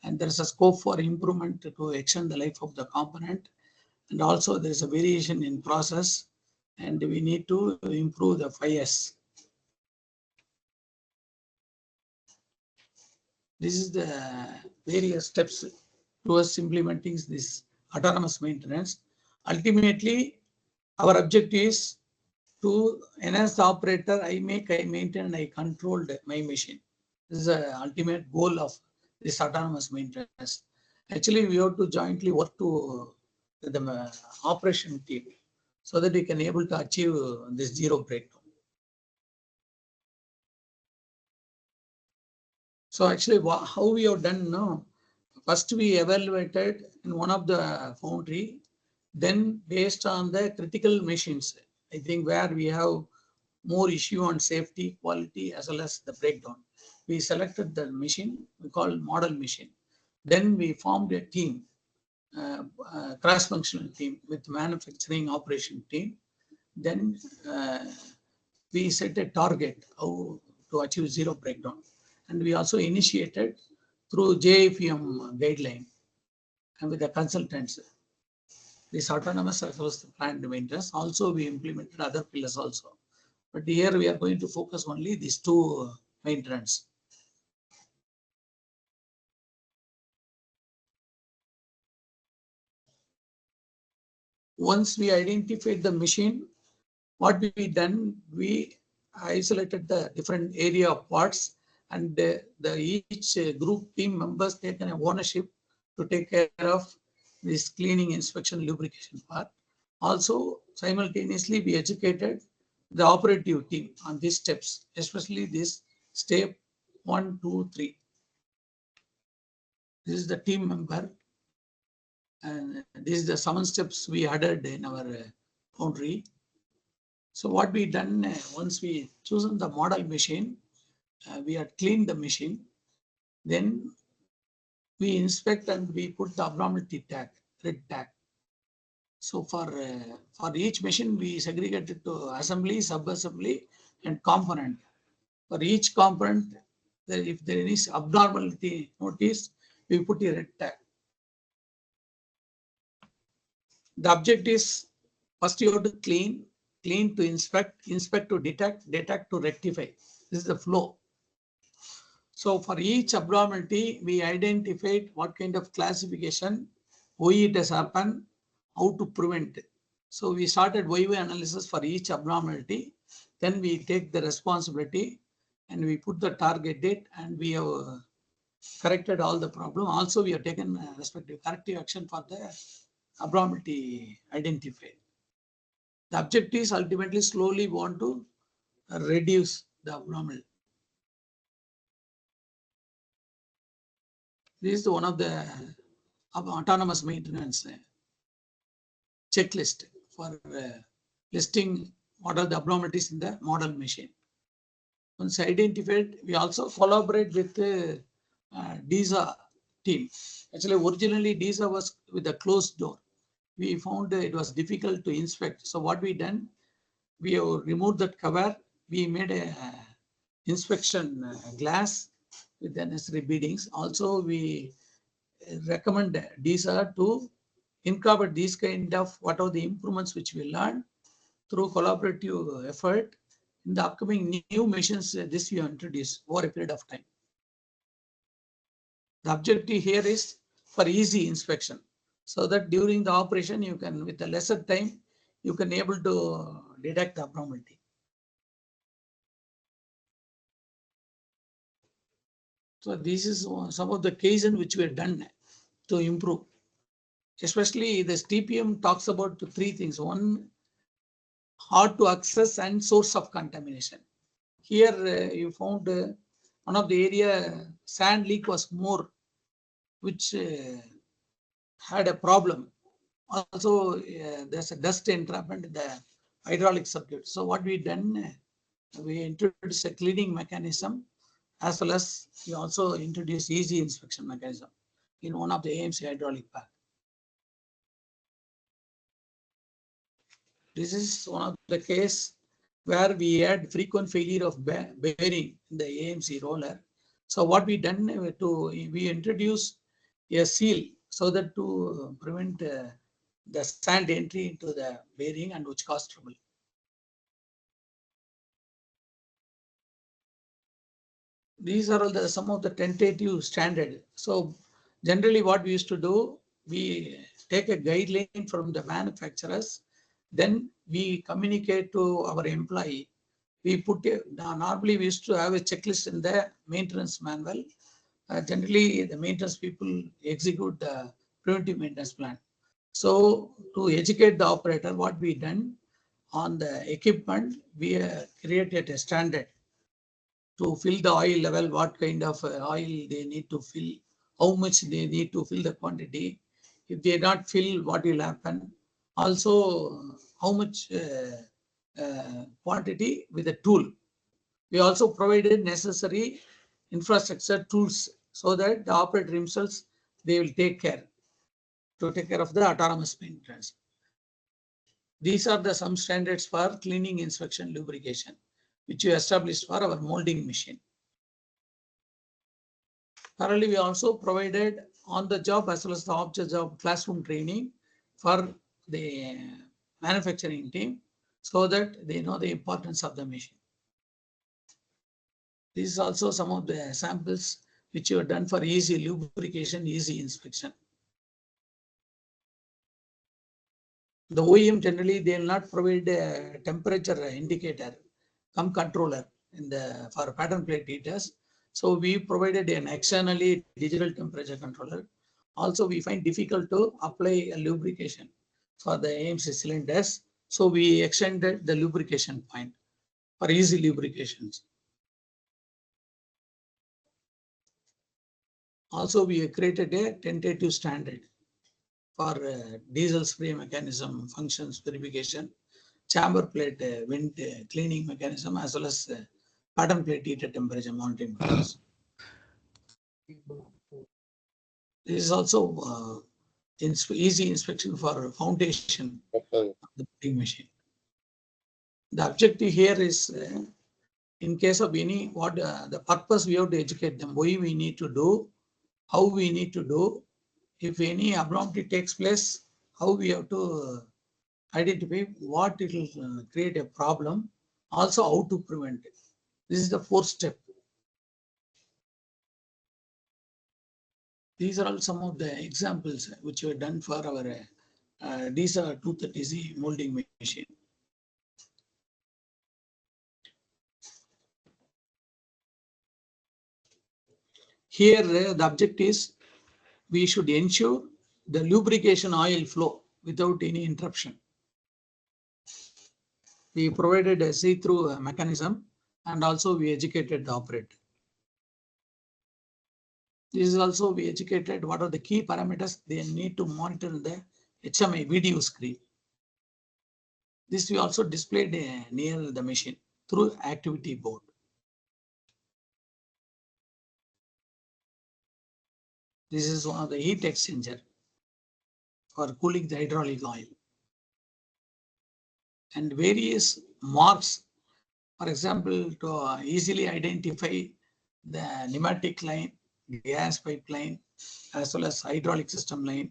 and there is a scope for improvement to extend the life of the component. And also there is a variation in process, and we need to improve the 5S. This is the various steps towards implementing this autonomous maintenance. Ultimately, our objective is to enhance the operator. I maintain, I controlled my machine. This is the ultimate goal of this autonomous maintenance. Actually, we have to jointly work to the operation team. so that we can able to achieve this zero breakdown. So actually, how we have done now, first we evaluated in one of the foundry, then based on the critical machines, I think where we have more issue on safety, quality, as well as the breakdown. We selected the machine, we call model machine. Then we formed a team, cross-functional team with manufacturing operation team. Then we set a target how to achieve zero breakdown. And we also initiated through JFEM guideline and with the consultants, this autonomous as well as the planned maintenance. Also, we implemented other pillars also. But here we are going to focus only these two maintenance. Once we identified the machine, what we done, we isolated the different area of parts, and each group team members taken ownership to take care of this cleaning, inspection, lubrication part. Also, simultaneously, we educated the operative team on these steps, especially this step 1, 2, 3. This is the team member, and this is the 7 steps we added in our Foundry. So what we done, once we chosen the model machine, we had cleaned the machine, then we inspect and we put the abnormality tag, red tag. So for each machine, we segregated to assembly, sub-assembly, and component. For each component, if there is abnormality notice, we put a red tag. The object is first you have to clean to inspect, inspect to detect, detect to rectify. This is the flow. So for each abnormality, we identified what kind of classification, why it has happened, how to prevent it. So we started YY analysis for each abnormality. Then we take the responsibility and we put the target date, and we have corrected all the problem. Also, we have taken respective corrective action for the abnormality identified. The objective is ultimately slowly want to reduce the abnormal. This is one of the autonomous maintenance checklist for listing what are the abnormalities in the model machine. Once identified, we also collaborate with the DISA team. Actually, originally DISA was with a closed door. We found it was difficult to inspect. So what we done, we have removed that cover. We made a inspection glass with the necessary beadings. Also, we recommend DISA to incorporate these kind of what are the improvements which we learned through collaborative effort in the upcoming new machines. This we introduce over a period of time. The objective here is for easy inspection, so that during the operation you can, with a lesser time, you can able to detect the abnormality. So this is some of the cases which were done to improve. Especially this TPM talks about 3 things. One, hard to access and source of contamination. Here you found one of the area sand leak was more, which had a problem. Also, there's a dust entrapment in the hydraulic circuit. So what we done, we introduced a cleaning mechanism, as well as we also introduced easy inspection mechanism in one of the AMC hydraulic pack. This is one of the case where we had frequent failure of bearing in the AMC roller. So what we done, we introduced a seal so that to prevent the sand entry into the bearing, and which caused trouble. These are all some of the tentative standard. So generally what we used to do, we take a guideline from the manufacturers, then we communicate to our employee. We put normally we used to have a checklist in the maintenance manual. Generally the maintenance people execute the preventive maintenance plan. So to educate the operator, what we done on the equipment, we created a standard to fill the oil level, what kind of oil they need to fill, how much they need to fill the quantity. If they not fill, what will happen? Also, how much quantity with the tool. We also provided necessary infrastructure tools so that the operator himself, they will take care of the autonomous maintenance. These are the some standards for cleaning, inspection, lubrication, which we established for our molding machine. Currently, we also provided on the job as well as the off-the-job classroom training for the manufacturing team so that they know the importance of the machine. This is also some of the samples which you have done for easy lubrication, easy inspection. The OEM generally they will not provide a temperature indicator, come controller in the for pattern plate heaters. So we provided an externally digital temperature controller. Also, we find difficult to apply a lubrication for the AMC cylinders. So we extended the lubrication point for easy lubrications. Also, we created a tentative standard for diesel spray mechanism functions verification, chamber plate vent cleaning mechanism, as well as pattern plate heater temperature monitoring mechanism. This is also easy inspection for foundation of the molding machine. The objective here is in case of any the purpose we have to educate them, why we need to do, how we need to do. If any abnormality takes place, how we have to identify what it will create a problem, also how to prevent it. This is the fourth step. These are all some of the examples which were done for our DISA 230Z molding machine. Here the objective is we should ensure the lubrication oil flow without any interruption. We provided a see-through mechanism and also we educated the operator. This is also we educated what are the key parameters they need to monitor the HMI video screen. This we also displayed near the machine through activity board. This is one of the heat exchanger for cooling the hydraulic oil. And various marks, for example, to easily identify the pneumatic line, gas pipeline, as well as hydraulic system line,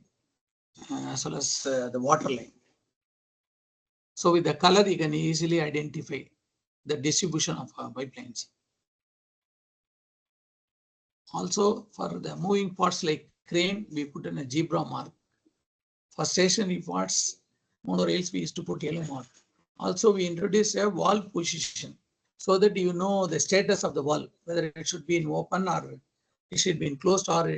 as well as the water line. So with the color, you can easily identify the distribution of pipelines. Also, for the moving parts like crane, we put in a zebra mark. For stationary parts, monorails, we used to put yellow mark. Also, we introduce a valve position so that you know the status of the valve, whether it should be in open or it should be in closed, or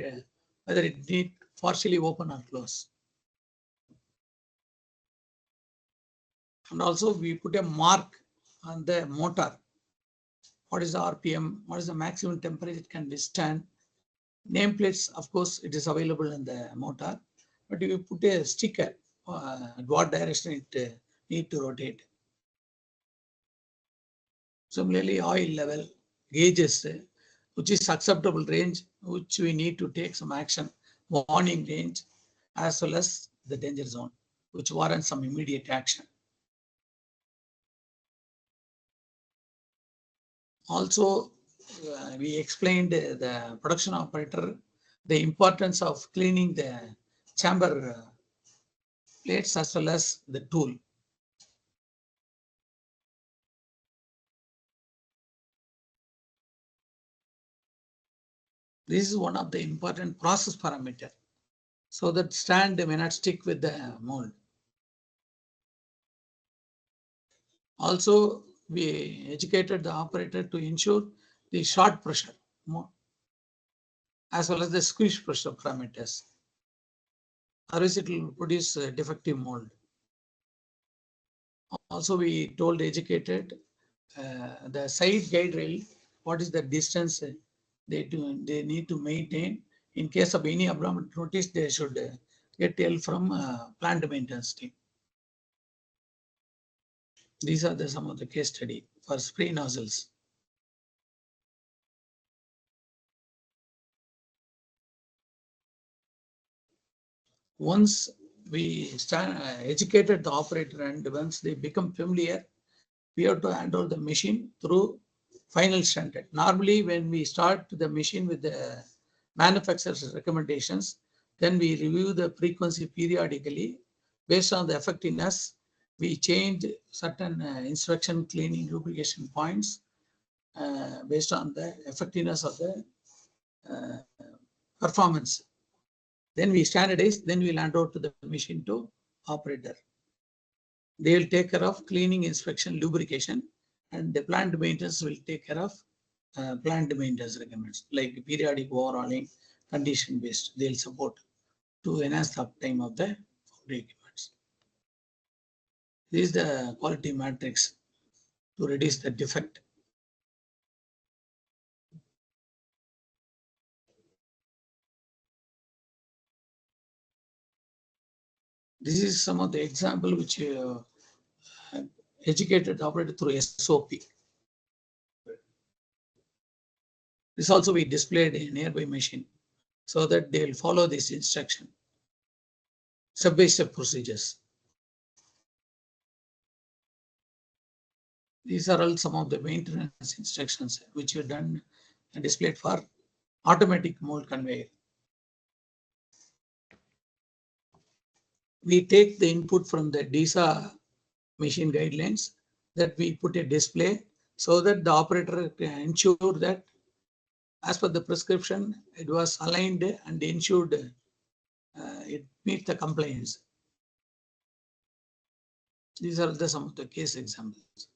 whether it need partially open or closed. And also we put a mark on the motor. What is the RPM? What is the maximum temperature it can withstand? Nameplates, of course, it is available in the motor, but you put a sticker, what direction it need to rotate. Similarly, oil level gauges, which is acceptable range, which we need to take some action, warning range, as well as the danger zone, which warrants some immediate action. Also, we explained the production operator, the importance of cleaning the chamber plates as well as the tool. This is one of the important process parameters, so that stand may not stick with the mold. Also, we educated the operator to ensure the short pressure as well as the squeeze pressure parameters. otherwise it will produce a defective mold. Also, we told educated the side guide rail, what is the distance they need to maintain. In case of any abnormal notice, they should get help from plant maintenance team. These are some of the case study for spray nozzles. Once we educated the operator and once they become familiar, we have to handle the machine through final standard. Normally, when we start the machine with the manufacturer's recommendations, then we review the frequency periodically. Based on the effectiveness, we change certain inspection, cleaning, lubrication points based on the effectiveness of the performance. Then we standardize, then we'll hand over to the machine to operator. They will take care of cleaning, inspection, lubrication, and the plant maintenance will take care of plant maintenance recommends like periodic overhauling, condition based. They'll support to enhance the uptime of the foundry equipments. This is the quality matrix to reduce the defect. This is some of the example which educated operated through SOP. This also we displayed in nearby machine so that they will follow this instruction. Step-by-step procedures. These are all some of the maintenance instructions which are done and displayed for automatic mold conveyor. We take the input from the DISA machine guidelines that we put a display so that the operator can ensure that as per the prescription, it was aligned and ensured it meets the compliance. These are some of the case examples.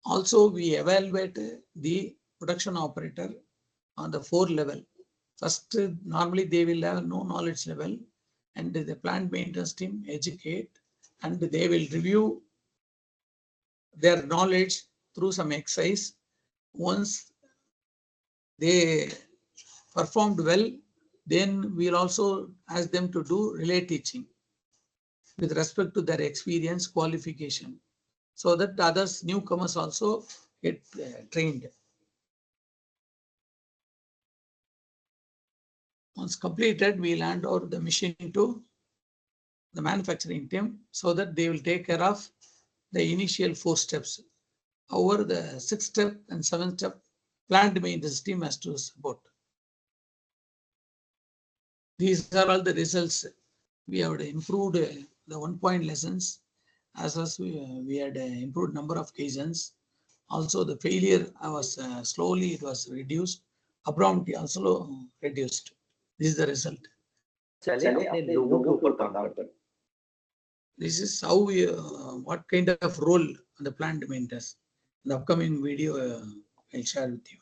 Also, we evaluate the production operator on the 4 level. First, normally they will have no knowledge level and the plant maintenance team educate and they will review their knowledge through some exercise. Once they performed well, then we'll also ask them to do relay teaching with respect to their experience qualification so that the others newcomers also get trained. Once completed, we'll hand over the machine to the manufacturing team so that they will take care of the initial 4 steps. However, the 6th step and 7th step, plant maintenance team has to support. These are all the results. We have improved the 1-point lessons as well as we had improved number of cases. Also, the failure was slowly it was reduced. Abnormality also reduced. This is the result. This is how we what kind of role the plant maintenance. The upcoming video I'll share with you.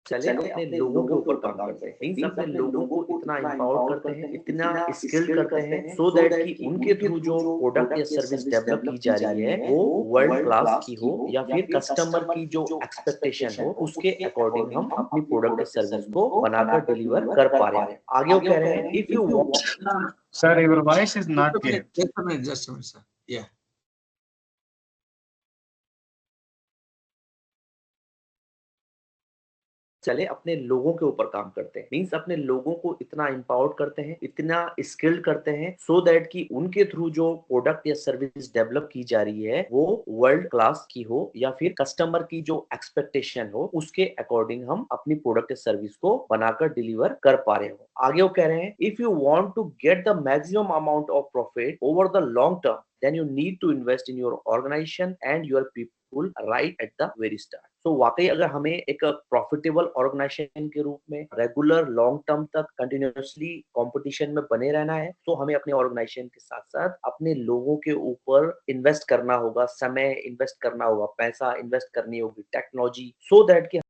चले अपने लोगों के ऊपर काम करते हैं, means अपने लोगों को इतना एम्पावर करते हैं, इतना स्किल्ड करते हैं सो दैट कि उनके थ्रू जो प्रोडक्ट या सर्विस डेवलप की जा रही है वो वर्ल्ड क्लास की हो या फिर कस्टमर की जो एक्सपेक्टेशन हो उसके अकॉर्डिंग हम अपनी प्रोडक्ट या सर्विस को बनाकर डिलीवर कर पा रहे हैं। आगे वो कह रहे हैं if you want Sir, your voice is not clear. Just a minute, sir. Yeah. चले अपने लोगों के ऊपर काम करते हैं, मींस अपने लोगों को इतना एम्पावर्ड करते हैं, इतना स्किल्ड करते हैं सो दैट कि उनके थ्रू जो प्रोडक्ट या सर्विस डेवलप की जा रही है वो वर्ल्ड क्लास की हो या फिर कस्टमर की जो एक्सपेक्टेशन हो उसके अकॉर्डिंग हम अपनी प्रोडक्ट या सर्विस को बनाकर डिलीवर कर पा रहे हो। आगे वो कह रहे हैं if you want to get the maximum amount of profit over the long term then you need to invest in your organization and your people right at the very start. So वाकई अगर हमें एक profitable organisation के रूप में regular long term तक continuously competition में बने रहना है तो हमें अपने ऑर्गेनाइजेशन के साथ साथ अपने लोगों के ऊपर इन्वेस्ट करना होगा, समय इन्वेस्ट करना होगा, पैसा इन्वेस्ट करनी होगी, टेक्नोलॉजी सो दैट कि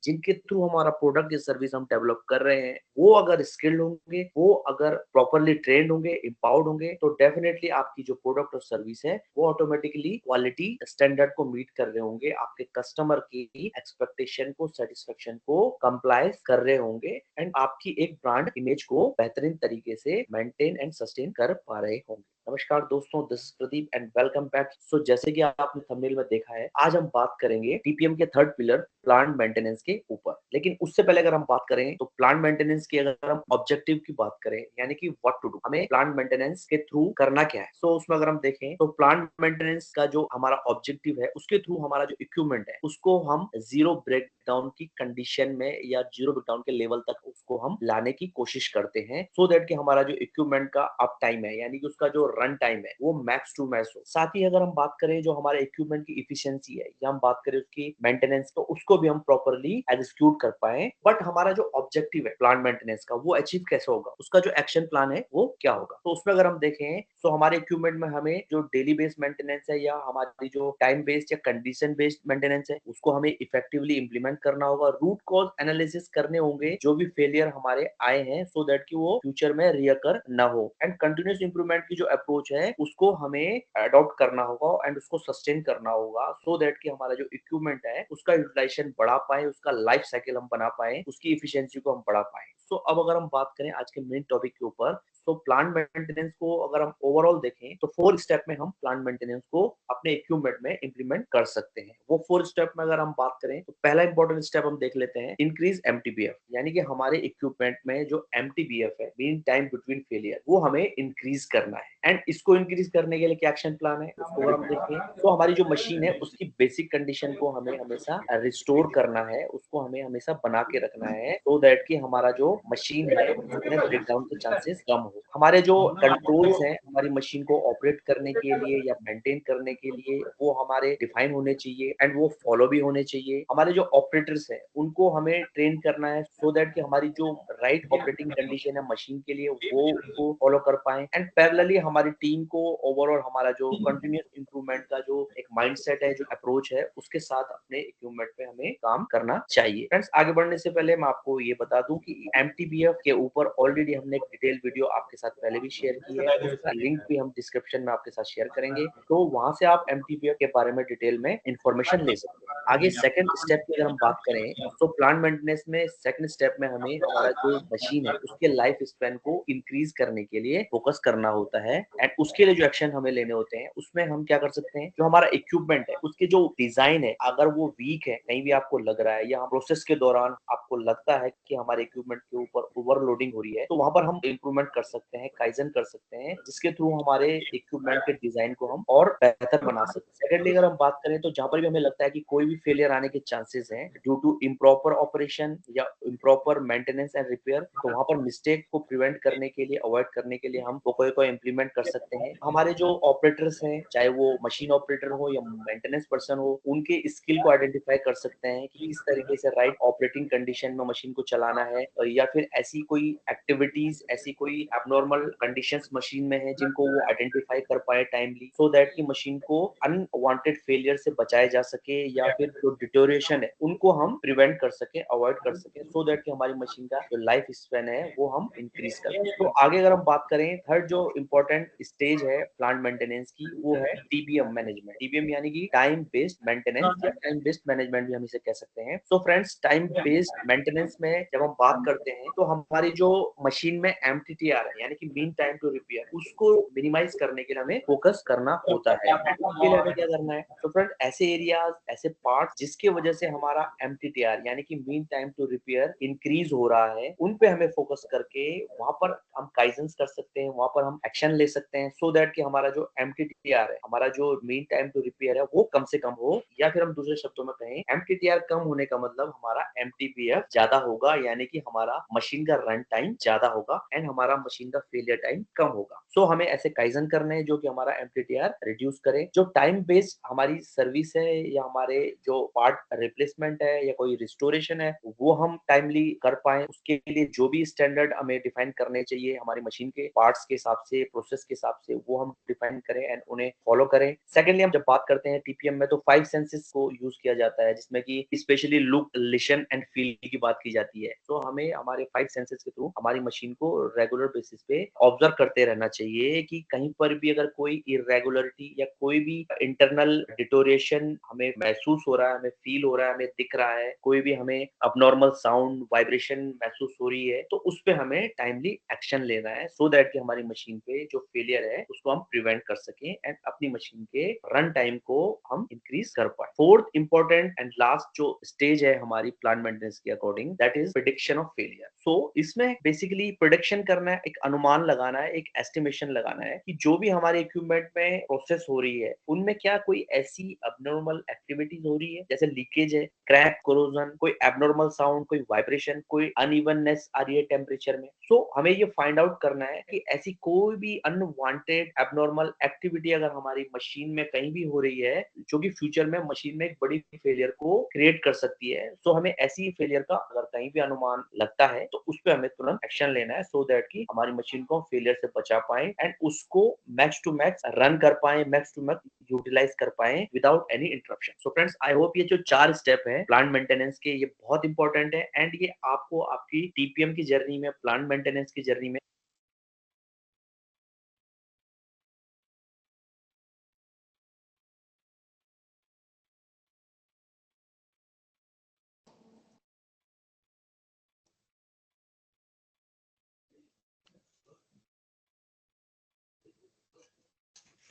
जिनके थ्रू हमारा प्रोडक्ट या सर्विस हम डेवलप कर रहे हैं, वो अगर स्किल्ड होंगे, वो अगर प्रॉपरली ट्रेंड होंगे, एम्पावर्ड होंगे, तो डेफिनेटली आपकी जो प्रोडक्ट और सर्विस है वो ऑटोमेटिकली क्वालिटी स्टैंडर्ड को मीट कर रहे होंगे, आपके कस्टमर की एक्सपेक्टेशन को, सेटिस्फेक्शन को कंप्लाइज कर रहे होंगे एंड आपकी एक ब्रांड इमेज को बेहतरीन तरीके से मेंटेन एंड सस्टेन कर पा रहे होंगे। नमस्कार दोस्तों, this is Pradeep and welcome back. So जैसे कि आपने थंबनेल में देखा है, आज हम बात करेंगे टीपीएम के थर्ड पिलर प्लांट मेंटेनेंस के ऊपर। लेकिन उससे पहले अगर हम बात करें तो प्लांट मेंटेनेंस की अगर हम ऑब्जेक्टिव की बात करें, यानी कि व्हाट टू डू, हमें प्लांट मेंटेनेंस के थ्रू करना क्या है। सो उसमें अगर हम देखें तो प्लांट मेंटेनेंस का जो हमारा ऑब्जेक्टिव है, उसके थ्रू हमारा जो इक्विपमेंट है उसको हम जीरो ब्रेकडाउन की कंडीशन में या जीरो ब्रेकडाउन के लेवल तक उसको हम लाने की कोशिश करते हैं, सो दैट कि हमारा जो इक्विपमेंट का अप टाइम है, यानी कि उसका जो रन टाइम है, वो मैक्स टू मैक्स हो। साथ ही अगर हम बात करें जो हमारे इक्विपमेंट की इफिशियंसी है या हम बात करें उसकी मेंटेनेंस, तो उसको भी हम प्रॉपरली एग्जीक्यूट कर पाए। बट हमारा जो ऑब्जेक्टिव है प्लांट मेंटेनेंस का, वो अचीव कैसे होगा, उसका जो एक्शन प्लान है वो क्या होगा। तो उसमें अगर हम देखें तो हमारे इक्विपमेंट में हमें जो डेली बेस्ड मेंटेनेंस है या हमारी जो टाइम बेस्ड या कंडीशन बेस्ड मेंटेनेंस है, उसको हमें इफेक्टिवली इंप्लीमेंट करना होगा। रूट कॉज एनालिसिस करने होंगे जो भी फेलियर हमारे आए हैं, सो दैट कि वो फ्यूचर में रियकर ना हो। एंड कंटिन्यूस इंप्रूवमेंट की जो अप्रोच है उसको हमें अडॉप्ट करना होगा एंड उसको सस्टेन करना होगा, सो दैट कि हमारा जो इक्विपमेंट है उसका यूटिलाइजेशन बढ़ा पाए, उसका लाइफ साइकिल हम बना पाए, उसकी इफिशियंसी को हम बढ़ा पाए। सो अब अगर हम बात करें आज के मेन टॉपिक के ऊपर, तो प्लांट मेंटेनेंस को अगर हम ओवरऑल देखें तो 4 स्टेप में हम प्लांट मेंटेनेंस को अपने इक्विपमेंट में इंप्लीमेंट कर सकते हैं। वो 4 स्टेप में अगर हम बात करें तो पहला इंपॉर्टेंट स्टेप हम देख लेते हैं, इंक्रीज एमटीबीएफ, यानी कि हमारे इक्विपमेंट में जो एमटीबीएफ है, मीन टाइम बिटवीन फेलियर, वो हमें इंक्रीज करना है। एंड इसको इंक्रीज करने के लिए क्या एक्शन प्लान है, उसको अगर हम देखें तो हमारी जो मशीन है उसकी बेसिक कंडीशन को हमें हमेशा रिस्टोर करना है, उसको हमें हमेशा बना के रखना है, सो दैट कि हमारा जो मशीन है उसमें ब्रेकडाउन के चांसेस कम हो। हमारे जो कंट्रोल्स हैं हमारी मशीन को ऑपरेट करने के लिए या मेंटेन करने के लिए, वो हमारे डिफाइन होने चाहिए एंड वो फॉलो भी होने चाहिए। हमारे जो ऑपरेटर्स हैं उनको हमें ट्रेन करना है, सो दैट कि हमारी जो राइट ऑपरेटिंग कंडीशन है मशीन के लिए वो उसको फॉलो कर पाए। एंड पैरेलली हमारी टीम को ओवरऑल हमारा जो कंटिन्यूअस इंप्रूवमेंट का जो एक माइंडसेट है, जो अप्रोच है, उसके साथ अपने इक्विपमेंट पे हमें काम करना चाहिए। फ्रेंड्स, आगे बढ़ने से पहले मैं आपको ये बता दूं कि एमटीबीएफ के ऊपर ऑलरेडी हमने एक डिटेल वीडियो आपके साथ पहले भी शेयर की है, उसका लिंक भी हम डिस्क्रिप्शन में आपके साथ शेयर करेंगे, तो वहां से आप एमटीबीएफ के बारे में डिटेल में इंफॉर्मेशन ले सकते हैं। आगे सेकंड स्टेप की अगर हम बात करें तो प्लांट मेंटेनेंस में सेकंड स्टेप में हमें हमारा जो मशीन है उसके लाइफ स्पैन को इंक्रीज करने के लिए फोकस करना होता है। एंड उसके लिए जो एक्शन हमें लेने होते हैं उसमें हम क्या कर सकते हैं, जो हमारा इक्विपमेंट है उसके जो डिजाइन है, अगर वो वीक है, कहीं भी आपको लग रहा है या प्रोसेस के दौरान आपको लगता है कि हमारे इक्विपमेंट के ऊपर ओवरलोडिंग हो रही है, तो वहां पर हम इंप्रूवमेंट कर सकते हैं, काइजन कर सकते हैं, जिसके थ्रू हमारे इक्विपमेंट के डिजाइन को हम और बेहतर बना सकते हैं। सेकेंडली अगर हम बात करें तो जहां पर भी हमें लगता है कि कोई भी फेलियर आने के चांसेस हैं ड्यू टू इम्प्रॉपर ऑपरेशन या इम्प्रॉपर मेंटेनेंस एंड रिपेयर, तो वहां पर मिस्टेक को प्रिवेंट करने के लिए, अवॉइड करने के लिए हम कोई को इम्प्लीमेंट कर सकते हैं। हमारे जो ऑपरेटर्स हैं, चाहे वो मशीन ऑपरेटर हो या मेंटेनेंस पर्सन हो, उनके स्किल को आइडेंटिफाई कर सकते हैं कि किस तरीके से राइट ऑपरेटिंग कंडीशन में मशीन को चलाना है, या फिर ऐसी कोई एक्टिविटीज, ऐसी कोई एबनॉर्मल कंडीशंस मशीन में है जिनको वो आइडेंटिफाई कर पाए टाइमली, सो दैट कि मशीन को अनवांटेड फेलियर से बचाया जा सके, या फिर जो डिटोरिएशन है उनको हम प्रिवेंट कर सके, अवॉइड कर सके, सो दैट कि हमारी मशीन का जो लाइफ स्पैन है वो हम इंक्रीज कर सकें। तो आगे अगर हम बात करें, थर्ड जो इंपॉर्टेंट स्टेज है प्लांट मेंटेनेंस की, वो है टीबीएम मैनेजमेंट। टीबीएम यानी कि टाइम बेस्ड मेंटेनेंस या टाइम बेस्ड मैनेजमेंट भी हम इसे कह सकते हैं। So friends, time based maintenance में जब हम बात करते हैं तो हमारी जो मशीन में एमटीटीआर है, यानी कि मीन टाइम टू रिपेयर, उसको मिनिमाइज करने के लिए हमें फोकस करना होता है। उसके लिए हमें क्या करना है, तो फ्रेंड ऐसे एरियाज, ऐसे पार्ट जिसकी वजह से हमारा एमटीटीआर यानी कि mean time to repair increase हो रहा है, उन पे हमें फोकस करके वहां पर हम काइजन्स कर सकते हैं, वहां पर हम एक्शन ले सकते हैं, सो दैट कि हमारा जो एमटीटीआर है, हमारा जो मीन टाइम टू रिपेयर है, वो कम से कम हो। या फिर हम दूसरे शब्दों में कहें, एमटीटीआर कम होने का मतलब हमारा एमटीबीएफ ज्यादा होगा, यानी कि हमारा मशीन का रन टाइम ज्यादा होगा एंड हमारा मशीन का फेलियर टाइम कम होगा। सो हमें ऐसे काइजन करने हैं जो कि हमारा एमटीटीआर रिड्यूस करे। जो टाइम बेस्ड हमारी सर्विस है या हमारे जो पार्ट रिप्लेसमेंट रिप्लेसमेंट है या कोई रिस्टोरेशन है वो हम टाइमली कर पाए, उसके लिए जो भी स्टैंडर्ड हमें डिफाइन करने चाहिए हमारी मशीन के पार्ट्स के हिसाब से, प्रोसेस के हिसाब से, वो हम डिफाइन करें एंड उन्हें फॉलो करें। सेकेंडली हम जब बात करते हैं टीपीएम में तो 5 सेंसेस को यूज किया जाता है, जिसमें कि specially look, listen and feel की बात की जाती है। तो हमें हमारे 5 सेंसेस के थ्रू हमारी मशीन को रेगुलर बेसिस पे ऑब्जर्व करते रहना चाहिए कि कहीं पर भी अगर कोई इरेगुलरिटी या कोई भी इंटरनल डिटोरिएशन हमें महसूस हो रहा है, हमें फील हो रहा है, हमें दिख रहा है, कोई भी हमें अबनॉर्मल साउंड, वाइब्रेशन महसूस हो रही है, तो उस पे हमें टाइमली एक्शन लेना है सो दैट कि हमारी मशीन पे जो फेलियर है उसको हम प्रिवेंट कर सकें एंड अपनी मशीन के रन टाइम को हम इंक्रीज कर पाए। फोर्थ इंपॉर्टेंट एंड लास्ट जो स्टेज है हमारी प्लांट मेंटेनेंस के according, that is prediction of failure. So इसमें बेसिकली प्रेडिक्शन करना है, एक अनुमान लगाना है, एक एस्टिमेशन लगाना है कि जो भी हमारे इक्विपमेंट में प्रोसेस हो रही है उनमें क्या कोई ऐसी अबनॉर्मल एक्टिविटीज हो रही है, जैसे लीकेज है, क्रैक, कोरोजन, कोई एबनॉर्मल साउंड, कोई वाइब्रेशन, कोई अनइवननेस आ रही है टेम्परेचर में। सो हमें ये फाइंड आउट करना है कि ऐसी कोई भी अनवांटेड एबनॉर्मल एक्टिविटी अगर हमारी मशीन में कहीं भी हो रही है जो कि फ्यूचर में मशीन में एक बड़ी फेलियर को क्रिएट कर सकती है। सो हमें ऐसी फेलियर का अगर कहीं भी अनुमान लगता है तो उस पर हमें तुरंत एक्शन लेना है सो दैट कि हमारी मशीन को फेलियर से बचा पाए एंड उसको मैक्स टू मैक्स रन कर पाए, मैक्स टू मैक्स यूटिलाइज कर पाए without any interruption. So friends, I hope ये जो 4 स्टेप है प्लांट मेंटेनेंस के, ये बहुत इंपॉर्टेंट है एंड ये आपको आपकी टीपीएम की जर्नी में, प्लांट मेंटेनेंस की जर्नी में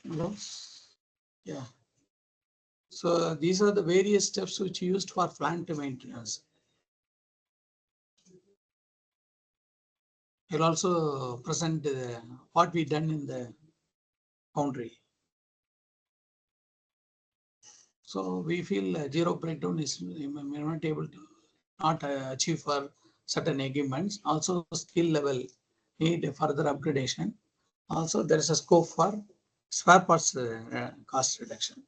Hello? Yeah. So these are the various steps which used for plant maintenance. We'll also present what we done in the Foundry. So we feel zero breakdown is not able to not achieve for certain equipments. Also skill level need further upgradation. Also there is a scope for spare parts cost reduction.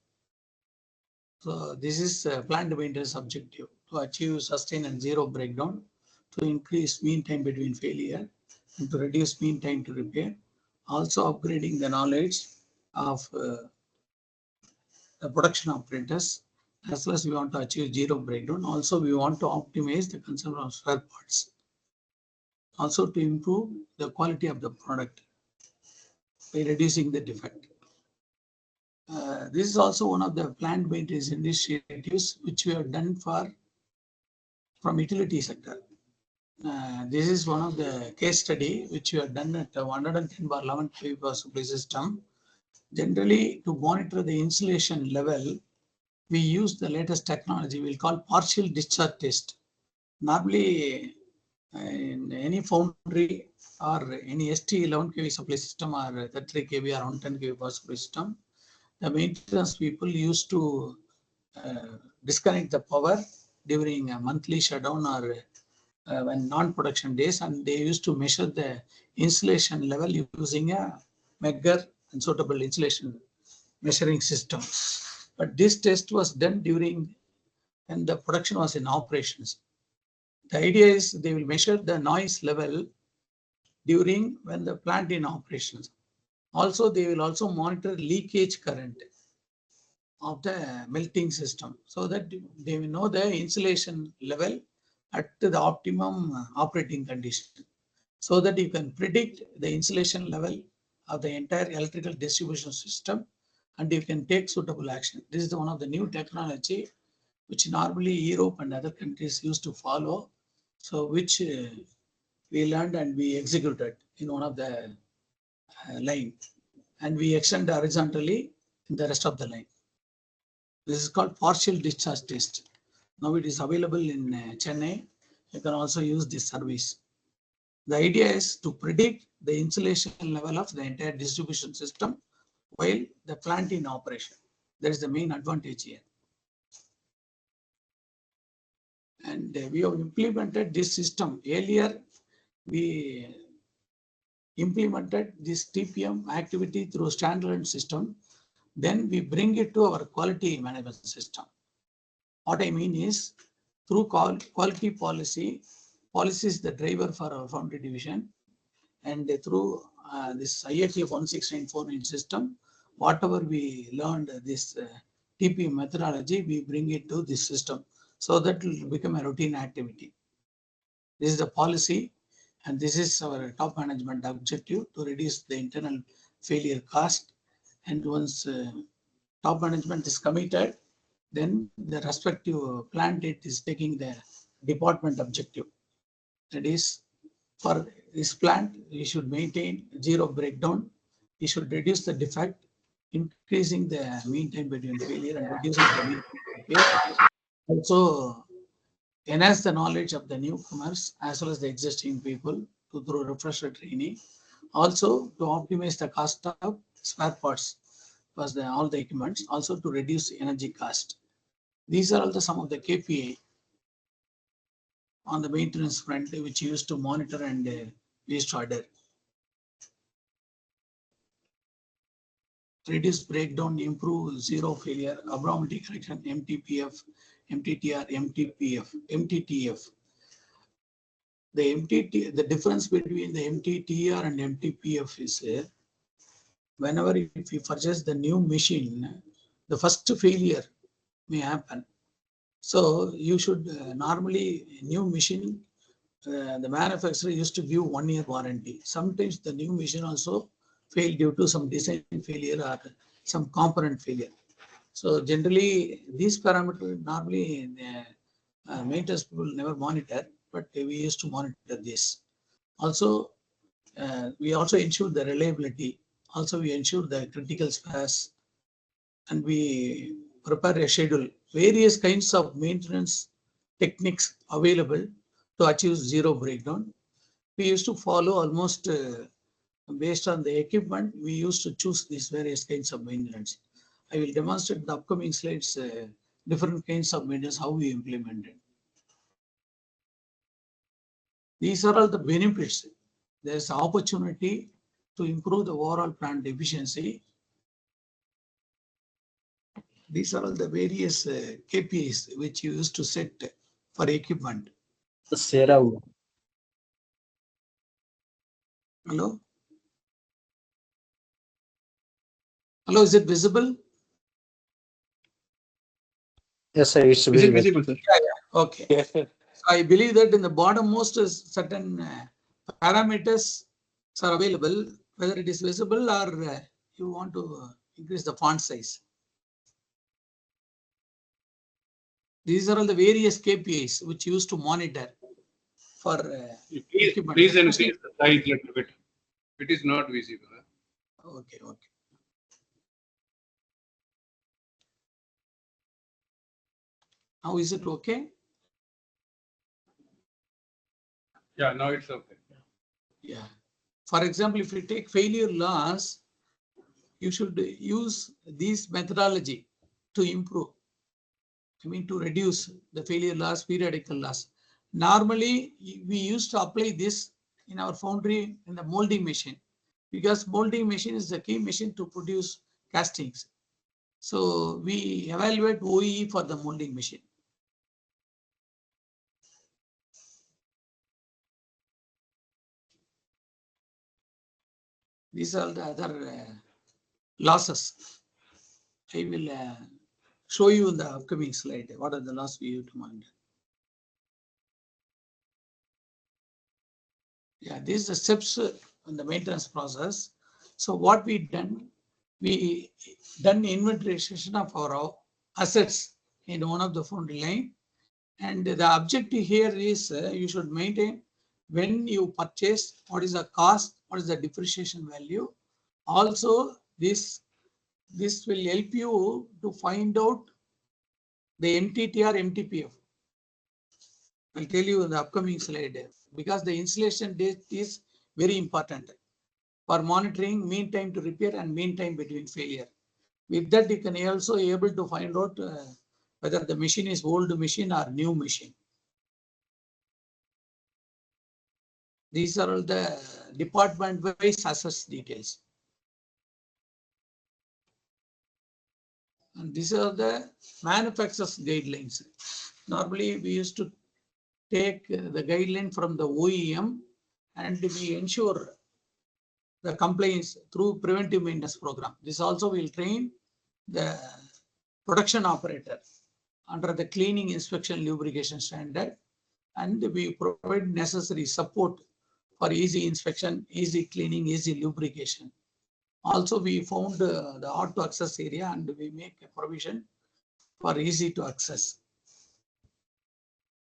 So this is plant maintenance objective to achieve sustain and zero breakdown, to increase mean time between failure and to reduce mean time to repair. Also upgrading the knowledge of the production operators, as well as we want to achieve zero breakdown. Also, we want to optimize the consumption of spare parts. Also to improve the quality of the product by reducing the defect. This is also one of the plant maintenance initiatives which we have done from utility sector. This is one of the case study which we have done at 110/11 kV power supply system. Generally, to monitor the insulation level, we use the latest technology we'll call partial discharge test. Normally, in any foundry or any ST 11 kV supply system or 33 kV or 110 kV power supply system, the maintenance people used to disconnect the power during a monthly shutdown or when non-production days, and they used to measure the insulation level using a Megger and suitable insulation measuring system. But this test was done during when the production was in operations. The idea is they will measure the noise level during when the plant in operations. Also, they will also monitor leakage current of the melting system so that they will know the insulation level at the optimum operating condition, so that you can predict the insulation level of the entire electrical distribution system and you can take suitable action. This is one of the new technology which normally Europe and other countries used to follow. So which we learned and we executed in one of the line, and we extend horizontally in the rest of the line. This is called partial discharge test. Now it is available in Chennai. You can also use this service. The idea is to predict the insulation level of the entire distribution system while the plant in operation. That is the main advantage here. And we have implemented this system. Earlier, we implemented this TPM activity through standalone system. Then we bring it to our quality management system. What I mean is, through quality policy is the driver for our Foundry division, and through this IATF 16949 system, whatever we learned this TP methodology, we bring it to this system, so that will become a routine activity. This is the policy, and this is our top management objective to reduce the internal failure cost. And once top management is committed, then the respective plant it is taking the department objective. That is, for this plant, we should maintain zero breakdown. We should reduce the defect, increasing the mean time between failure and reducing the mean time between failure. Also, enhance the knowledge of the newcomers as well as the existing people through refresher training. Also, to optimize the cost of spare parts, plus all the equipments. Also, to reduce energy cost. These are also some of the KPI on the maintenance front, which used to monitor and waste order. Reduce breakdown, improve zero failure, abnormality correction, MTPF, MTTR, MTTF. The difference between the MTTR and MTPF is whenever if you purchase the new machine, the first failure may happen. So you should normally new machine, the manufacturer used to give 1 year warranty. Sometimes the new machine also fail due to some design failure or some component failure. So generally these parameters normally maintenance people never monitor, but we used to monitor this. Also, we also ensure the reliability. Also, we ensure the critical spares, and we prepare a schedule. Various kinds of maintenance techniques available to achieve zero breakdown. We used to follow almost based on the equipment. We used to choose these various kinds of maintenance. I will demonstrate the upcoming slides, different kinds of maintenance, how we implement it. These are all the benefits. There's opportunity to improve the overall plant efficiency. These are all the various KPIs which you used to set for equipment. Hello? Hello? Hello, is it visible? Yes, sir, it's Is it visible. visible, sir? Okay. Yes, sir. So I believe that in the bottommost certain parameters are available, whether it is visible or you want to increase the font size. These are all the various KPIs which you used to monitor for equipment. Please increase the size a little bit. It is not visible. Okay, okay. Now is it okay? Yeah, now it's okay. Yeah. For example, if you take failure loss, you should use this methodology to improve. I mean, to reduce the failure loss, periodical loss. Normally, we used to apply this in our foundry in the molding machine, because molding machine is the key machine to produce castings. So we evaluate OEE for the molding machine. These are the other losses. I will show you in the upcoming slide what are the losses we have to monitor. Yeah, these are the steps in the maintenance process. So what we done inventorization of our assets in one of the foundry line. And the objective here is you should maintain when you purchase, what is the cost, what is the depreciation value. Also, this will help you to find out the MTTR, MTPF. I'll tell you in the upcoming slide, because the installation date is very important for monitoring mean time to repair and mean time between failure. With that, you can also able to find out whether the machine is old machine or new machine. These are all the department-wise assets details. And these are the manufacturer's guidelines. Normally, we used to take the guideline from the OEM and we ensure the compliance through preventive maintenance program. This also will train the production operator under the cleaning, inspection, lubrication standard, and we provide necessary support for easy inspection, easy cleaning, easy lubrication. Also, we found the hard to access area and we make a provision for easy to access.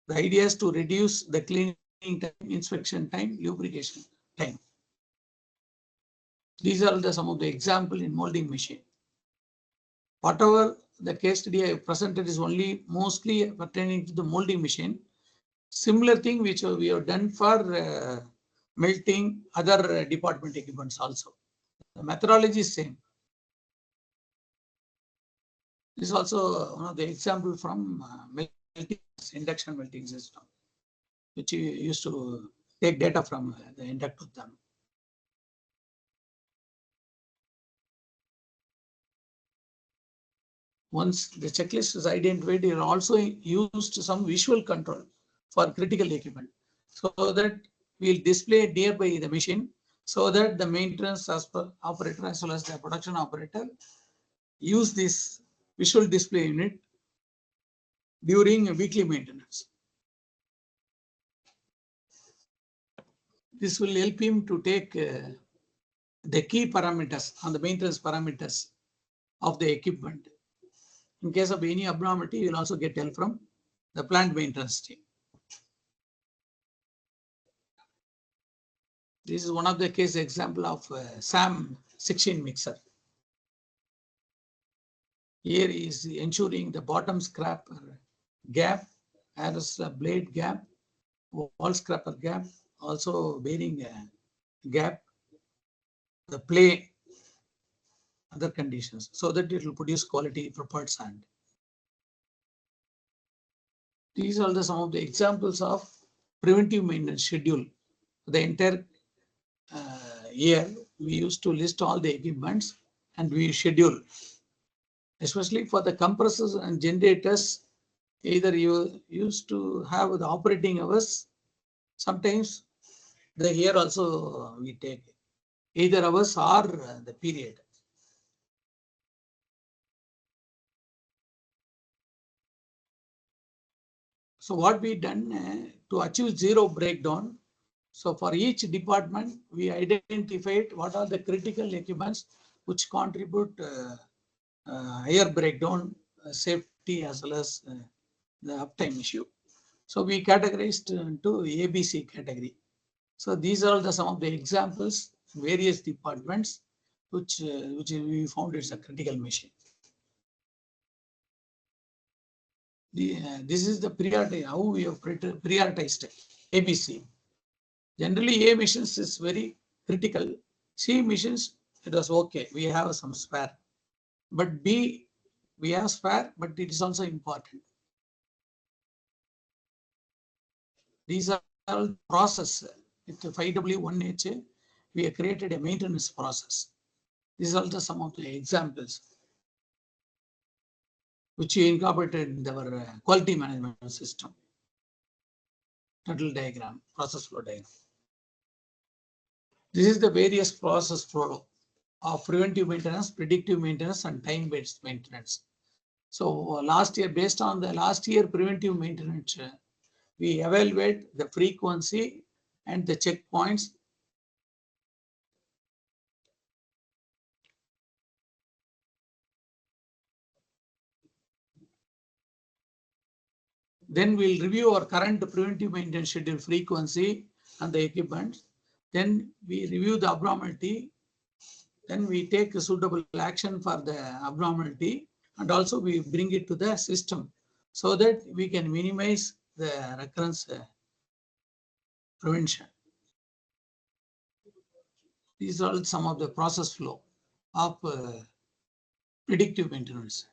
The idea is to reduce the cleaning time, inspection time, lubrication time. These are some of the example in molding machine. Whatever the case study I presented is only mostly pertaining to the molding machine. Similar thing which we have done for melting other department equipments also. The methodology is same. This is also one of the example from melting, induction melting system, which we used to take data from the induct with them. Once the checklist is identified, it also used some visual control for critical equipment so that we'll display nearby the machine so that the maintenance operator as well as the production operator use this visual display unit during a weekly maintenance. This will help him to take the key parameters on the maintenance parameters of the equipment. In case of any abnormality, you will also get help from the plant maintenance team. This is one of the case example of SAM 16 mixer. Here is ensuring the bottom scraper gap, as a blade gap, wall scraper gap, also bearing gap, the play, other conditions, so that it will produce quality prepared sand. These are some of the examples of preventive maintenance schedule. The entire year, we used to list all the equipments and we schedule, especially for the compressors and generators. Either you used to have the operating hours, sometimes the year also we take either hours or the period. So what we done to achieve zero breakdown. So for each department, we identified what are the critical equipments which contribute higher breakdown, safety as well as the uptime issue. So we categorized into ABC category. So these are some of the examples, various departments, which we found it's a critical machine. This is the priority, how we have prioritized ABC. Generally, A missions is very critical. C missions, it was okay. We have some spare. But B, we have spare, but it is also important. These are all process. With 5W1H, we have created a maintenance process. These are also some of the examples which we incorporated in our quality management system. Turtle diagram, process flow diagram. This is the various process flow of preventive maintenance, predictive maintenance, and time-based maintenance. So last year, based on the last year preventive maintenance, we evaluate the frequency and the checkpoints. Then we'll review our current preventive maintenance schedule frequency and the equipment. Then we review the abnormality. Then we take a suitable action for the abnormality, and also we bring it to the system so that we can minimize the recurrence prevention. These are some of the process flow of predictive maintenance.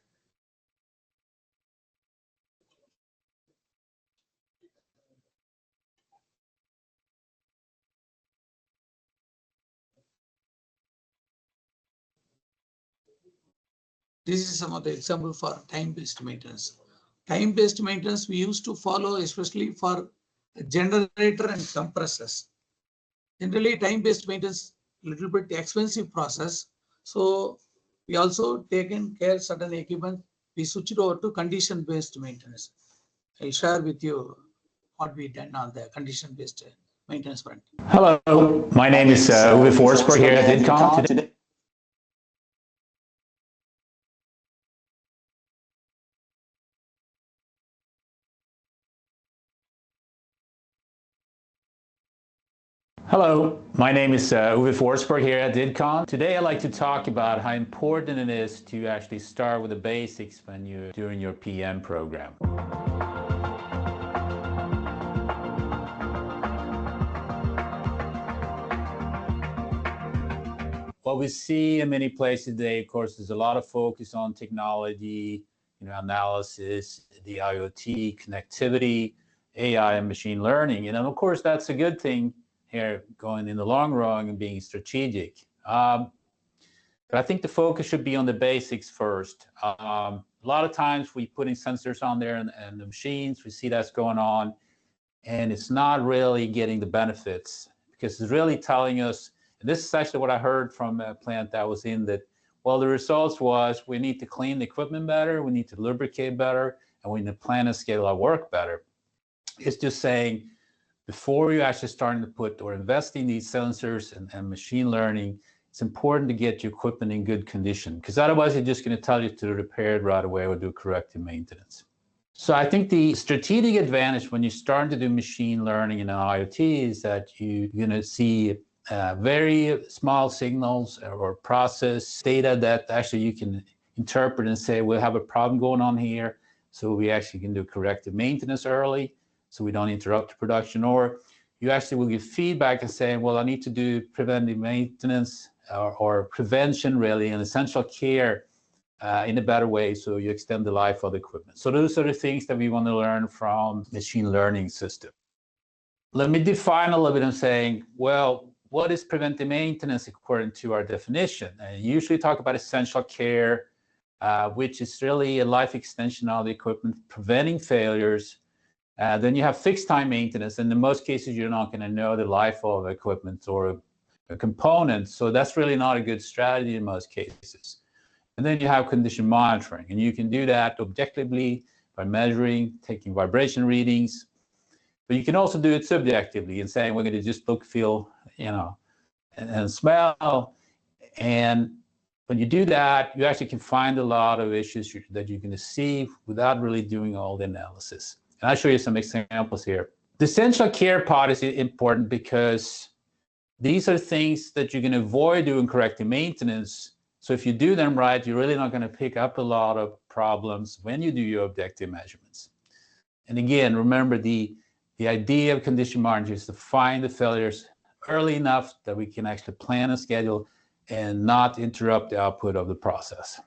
This is some of the example for time-based maintenance. time-based maintenance we used to follow, especially for generator and compressors. Generally, time-based maintenance little bit expensive process. So we also taken care certain equipment. We switched over to condition-based maintenance. I'll share with you what we done on the condition-based maintenance front. Hello, my name is Uwe Forsberg here at IDCOM. Today. Hello, my name is Uwe Forsberg here at IDCOM. Today I'd like to talk about how important it is to actually start with the basics when you're doing your PM program. What we see in many places today, of course, is a lot of focus on technology, analysis, the IoT, connectivity, AI, and machine learning. And of course, that's a good thing here, going in the long run and being strategic. But I think the focus should be on the basics first. A lot of times we putting sensors on there and the machines, we see that's going on, and it's not really getting the benefits, because it's really telling us, and this is actually what I heard from a plant that was in that, well, the results was we need to clean the equipment better, we need to lubricate better, and we need to plan and scale our work better. It's just saying, before you're actually starting to put or invest in these sensors and machine learning, it's important to get your equipment in good condition, because otherwise you're just going to tell you to repair it right away or do corrective maintenance. So I think the strategic advantage when you're starting to do machine learning in IoT is that you're going to see very small signals or process data that actually you can interpret and say, we'll have a problem going on here, so we actually can do corrective maintenance early, so we don't interrupt the production. Or you actually will give feedback and say, well, I need to do preventive maintenance or prevention, really, and essential care in a better way, so you extend the life of the equipment. So those are the things that we want to learn from machine learning system. Let me define a little bit and saying, well, what is preventive maintenance according to our definition? I usually talk about essential care, which is really a life extension of the equipment, preventing failures. Then you have fixed time maintenance, and in most cases, you're not going to know the life of equipment or a component. So that's really not a good strategy in most cases. And then you have condition monitoring, and you can do that objectively by measuring, taking vibration readings. But you can also do it subjectively and saying, we're going to just look, feel, and smell. And when you do that, you actually can find a lot of issues that you're going to see without really doing all the analysis. And I'll show you some examples here. The essential care part is important because these are things that you can avoid doing corrective maintenance. So if you do them right, you're really not going to pick up a lot of problems when you do your objective measurements. And again, remember the idea of condition monitoring is to find the failures early enough that we can actually plan a schedule and not interrupt the output of the process.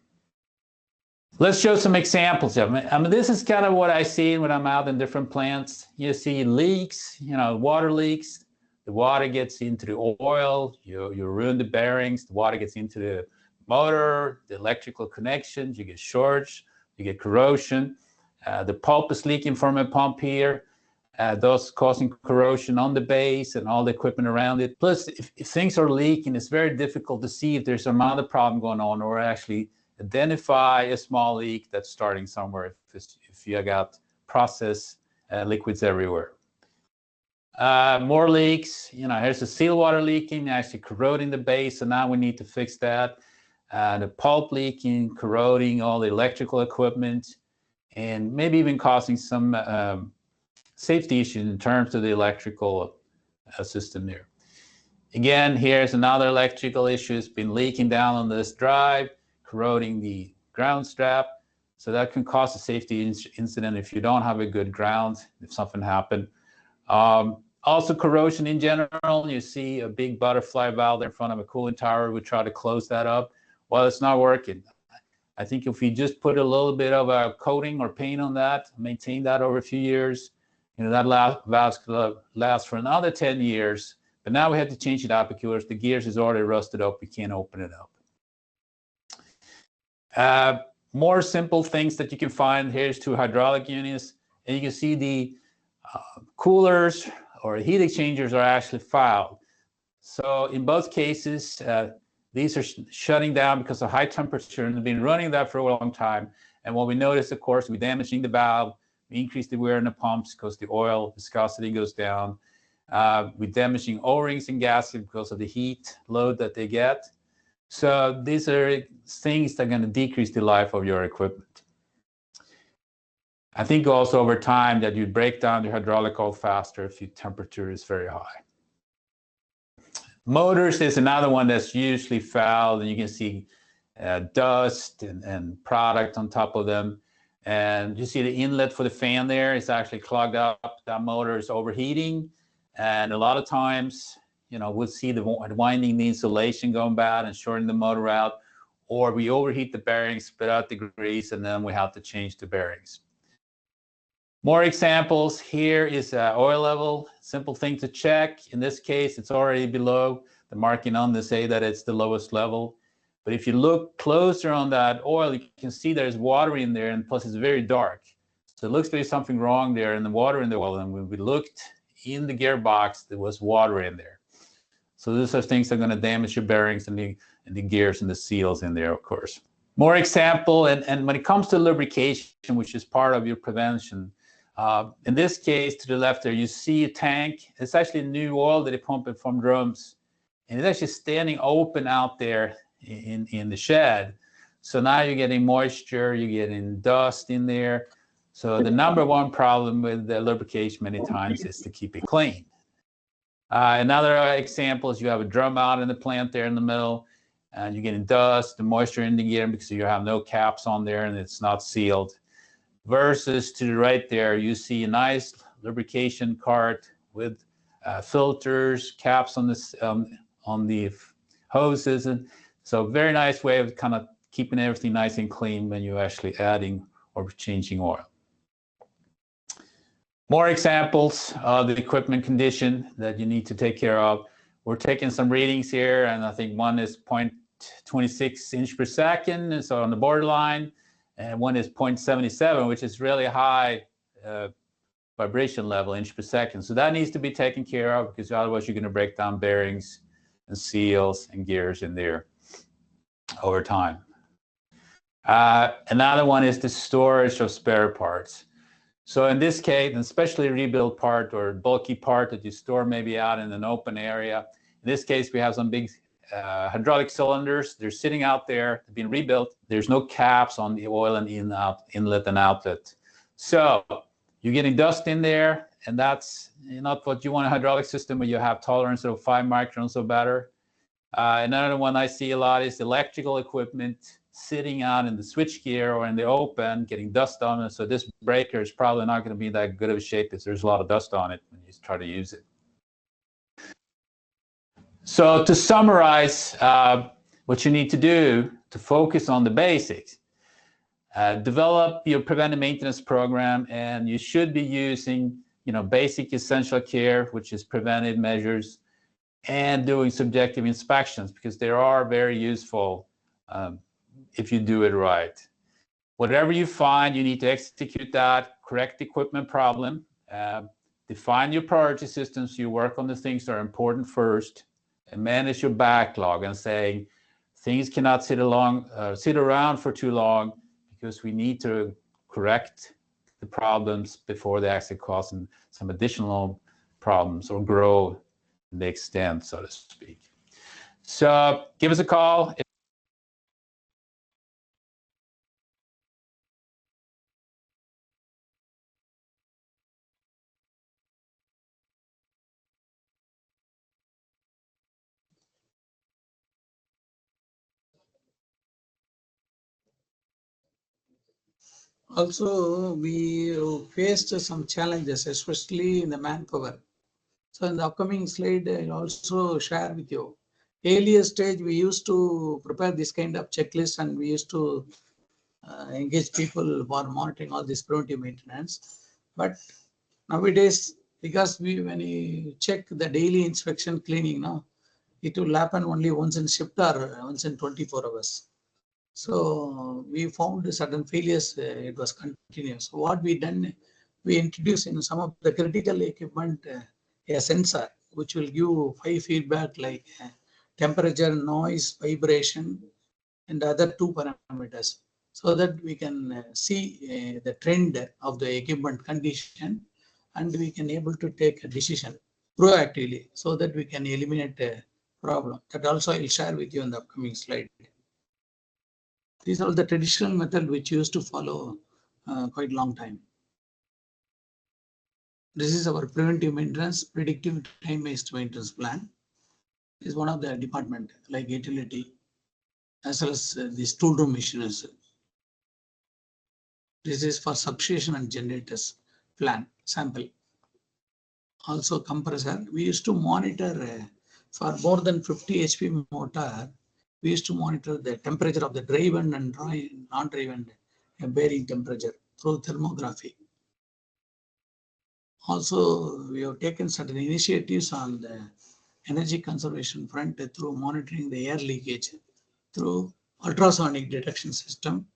Let's show some examples of it. I mean, this is kind of what I see when I'm out in different plants. You see leaks, water leaks. The water gets into the oil, you ruin the bearings, the water gets into the motor, the electrical connections, you get shorts, you get corrosion. The pulp is leaking from a pump here, thus causing corrosion on the base and all the equipment around it. Plus, if things are leaking, it's very difficult to see if there's some other problem going on or actually identify a small leak that's starting somewhere if you got process liquids everywhere. More leaks, here's the seal water leaking, actually corroding the base, so now we need to fix that. The pulp leaking, corroding all the electrical equipment, and maybe even causing some safety issues in terms of the electrical system there. Again, here's another electrical issue. It's been leaking down on this drive, corroding the ground strap. So that can cause a safety incident if you don't have a good ground, if something happened. Also corrosion in general. You see a big butterfly valve there in front of a cooling tower. We try to close that up. Well, it's not working. I think if we just put a little bit of a coating or paint on that, maintain that over a few years, that valve could last for another 10 years. But now we have to change it out because the gears is already rusted up. We can't open it up. more simple things that you can find. Here's 2 hydraulic units, and you can see the coolers or heat exchangers are actually fouled. So in both cases, these are shutting down because of high temperature, and they've been running that for a long time. And what we notice, of course, we're damaging the valve, we increase the wear in the pumps because the oil viscosity goes down. We're damaging O-rings and gaskets because of the heat load that they get. So these are things that are going to decrease the life of your equipment. I think also over time that you break down the hydraulic oil faster if your temperature is very high. Motors is another one that's usually fouled, and you can see dust and product on top of them. And you see the inlet for the fan there is actually clogged up. That motor is overheating. And a lot of times, we'll see the winding the insulation going bad and shorting the motor out, or we overheat the bearings, spit out the grease, and then we have to change the bearings. More examples. Here is oil level, simple thing to check. In this case, it's already below the marking on to say that it's the lowest level. But if you look closer on that oil, you can see there's water in there, and plus it's very dark. So it looks like there's something wrong there in the water in the oil. And when we looked in the gearbox, there was water in there. So these are things that are going to damage your bearings and the gears and the seals in there, of course. More example, and when it comes to lubrication, which is part of your prevention, in this case, to the left there, you see a tank. It's actually new oil that they pump it from drums. And it's actually standing open out there in the shed. So now you're getting moisture, you're getting dust in there. So the number one problem with the lubrication many times is to keep it clean. Another example is you have a drum out in the plant there in the middle, and you're getting dust and moisture in the gear because you have no caps on there and it's not sealed. Versus to the right there, you see a nice lubrication cart with filters, caps on the hoses, and so very nice way of kind of keeping everything nice and clean when you're actually adding or changing oil. More examples of the equipment condition that you need to take care of. We're taking some readings here, and I think one is 0.26 inch per second, so on the borderline, and one is 0.77, which is really high vibration level, inch per second. So that needs to be taken care of, because otherwise you're going to break down bearings and seals and gears in there over time. Another one is the storage of spare parts. So in this case, especially a rebuild part or bulky part that you store maybe out in an open area. In this case, we have some big hydraulic cylinders. They're sitting out there, they've been rebuilt. There's no caps on the oil and inlet and outlet. So you're getting dust in there, and that's not what you want in a hydraulic system where you have tolerance of 5 microns or better. Another one I see a lot is electrical equipment sitting out in the switchgear or in the open, getting dust on it. So this breaker is probably not going to be that good of a shape because there's a lot of dust on it when you try to use it. So to summarize, what you need to do to focus on the basics, develop your preventive maintenance program, and you should be using, basic essential care, which is preventive measures, and doing subjective inspections, because they are very useful if you do it right. Whatever you find, you need to execute that, correct the equipment problem, define your priority systems. You work on the things that are important first, and manage your backlog and saying things cannot sit around for too long, because we need to correct the problems before they actually cause some additional problems or grow in the extent, so to speak. So give us a call. Also, we faced some challenges, especially in the manpower. So in the upcoming slide, I'll also share with you. Earlier stage, we used to prepare this kind of checklist, and we used to engage people for monitoring all this preventive maintenance. But nowadays, because when you check the daily inspection cleaning, it will happen only once in shift or once in 24 hours. So we found certain failures, it was continuous. So what we done, we introduced in some of the critical equipment a sensor which will give 5 feedback like temperature, noise, vibration, and other 2 parameters, so that we can see the trend of the equipment condition, and we can able to take a decision proactively so that we can eliminate a problem. That also I'll share with you in the upcoming slide. These are the traditional method which used to follow quite long time. This is our preventive maintenance, predictive time-based maintenance plan. Is one of the department like utility as well as this tool room machineries. This is for substation and generators plan sample. Also compressor. We used to monitor for more than 50 HP motor. We used to monitor the temperature of the driven and non-driven bearing temperature through thermography. Also, we have taken certain initiatives on the energy conservation front through monitoring the air leakage through ultrasonic detection system.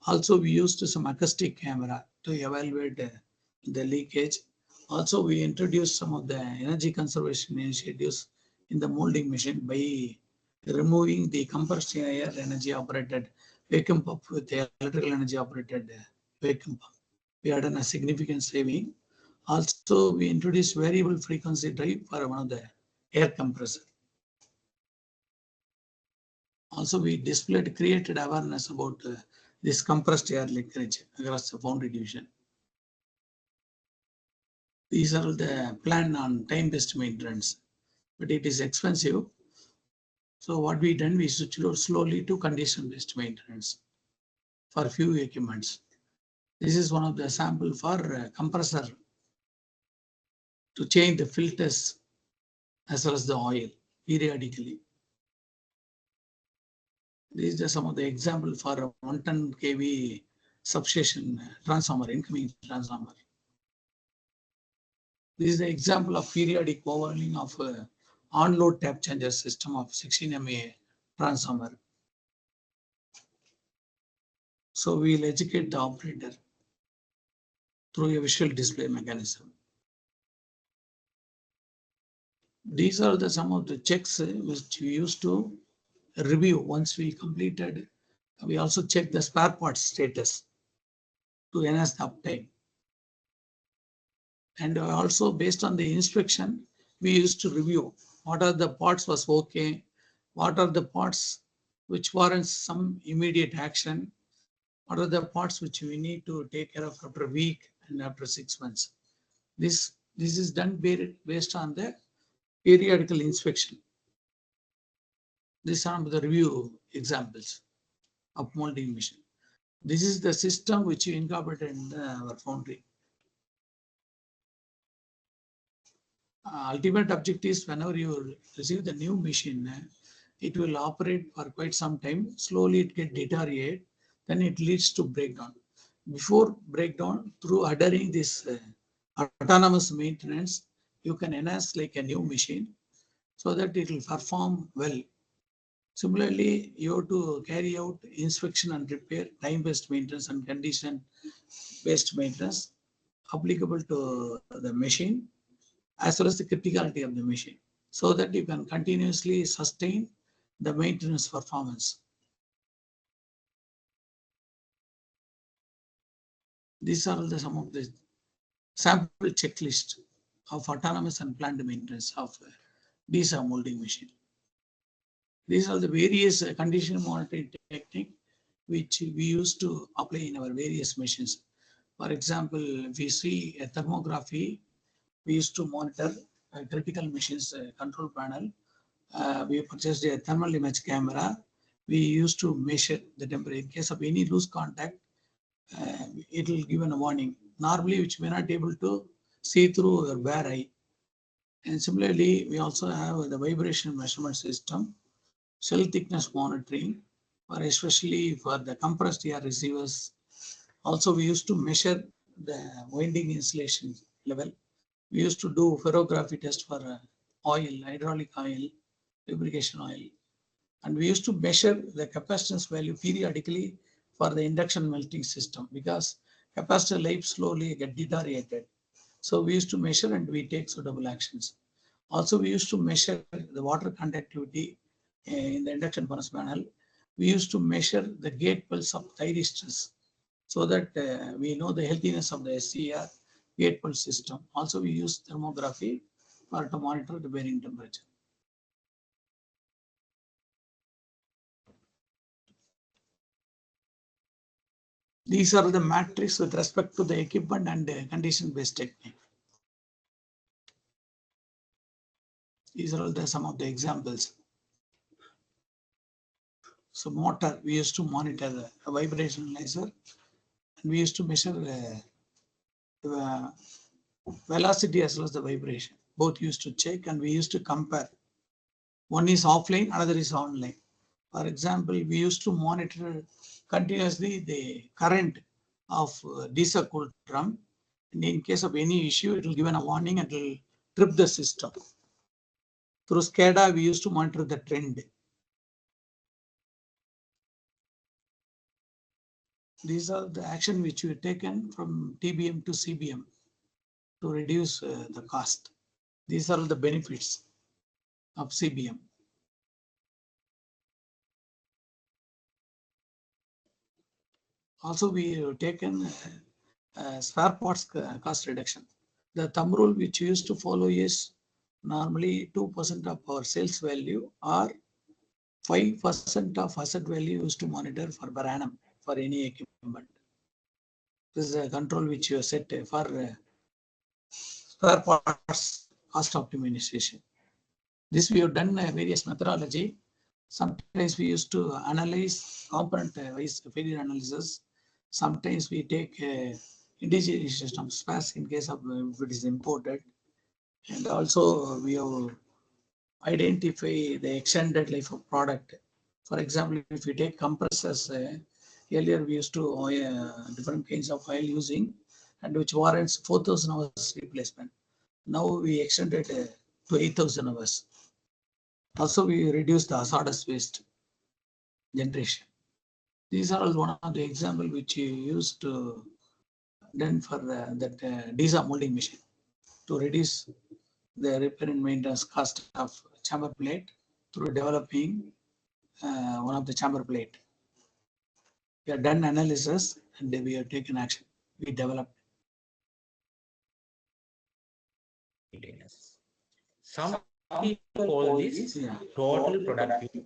Also, we used some acoustic camera to evaluate the leakage. Also, we introduced some of the energy conservation initiatives in the molding machine by removing the compressed air energy operated vacuum pump with the electrical energy operated vacuum pump. We had done a significant saving. Also, we introduced variable frequency drive for one of the air compressor. Also, we created awareness about this compressed air leakage across the Foundry division. These are the plan on time-based maintenance, but it is expensive. So what we done, we switched slowly to condition-based maintenance for few equipments. This is one of the sample for compressor to change the filters as well as the oil periodically. These are some of the example for a 110 kV substation transformer, incoming transformer. This is the example of periodic overhauling of on-load tap changer system of 16 MA transformer. So we will educate the operator through a visual display mechanism. These are some of the checks which we used to review once we completed. We also check the spare parts status to enhance the uptime. And also based on the inspection, we used to review what are the parts was okay, what are the parts which warrants some immediate action, what are the parts which we need to take care of after a week and after 6 months. This is done based on the periodical inspection. These are the review examples of molding machine. This is the system which we incorporated in our Foundry. Ultimate objective is whenever you receive the new machine, it will operate for quite some time. Slowly it gets deteriorate, then it leads to breakdown. Before breakdown, through adhering this autonomous maintenance, you can enhance like a new machine so that it will perform well. Similarly, you have to carry out inspection and repair, time-based maintenance and condition-based maintenance applicable to the machine as well as the criticality of the machine, so that you can continuously sustain the maintenance performance. These are some of the sample checklist of autonomous and planned maintenance of DISA molding machine. These are the various condition monitoring technique which we used to apply in our various machines. For example, if we see a thermography, we used to monitor critical machines control panel. We purchased a thermal image camera. We used to measure the temperature. In case of any loose contact, it will give a warning, normally which may not be able to see through your bare eye. And similarly, we also have the vibration measurement system, cell thickness monitoring, or especially for the compressed air receivers. Also, we used to measure the winding insulation level. We used to do ferrography test for oil, hydraulic oil, lubrication oil. And we used to measure the capacitance value periodically for the induction melting system because capacitor life slowly get deteriorated. So we used to measure and we take suitable actions. Also, we used to measure the water conductivity in the induction furnace panel. We used to measure the gate pulse of thyristors so that we know the healthiness of the SCR gate pulse system. Also, we use thermography to monitor the bearing temperature. These are the matrix with respect to the equipment and condition-based technique. These are all some of the examples. So motor, we used to monitor a vibration analyzer, and we used to measure the velocity as well as the vibration. Both used to check, and we used to compare. One is offline, another is online. For example, we used to monitor continuously the current of diesel cooled drum. And in case of any issue, it will give a warning and it will trip the system. Through SCADA, we used to monitor the trend. These are the action which we have taken from TBM to CBM to reduce the cost. These are the benefits of CBM. Also, we have taken spare parts cost reduction. The thumb rule which we used to follow is normally 2% of our sales value or 5% of asset value used to monitor for per annum for any equipment. This is a control which you set for spare parts cost optimization. This we have done various methodology. Sometimes we used to analyze component-wise failure analysis. Sometimes we take indigenous of spares in case of if it is imported. And also we have identify the extended life of product. For example, if we take compressors, earlier we used to oil, different kinds of oil using and which warrants 4,000 hours replacement. Now we extended to 8,000 hours. Also, we reduced the hazardous waste generation. These are all one of the example which we used to done for that diesel molding machine to reduce the repair and maintenance cost of chamber plate through developing one of the chamber plate. We have done analysis and we have taken action. We developed. Some people call this total productive.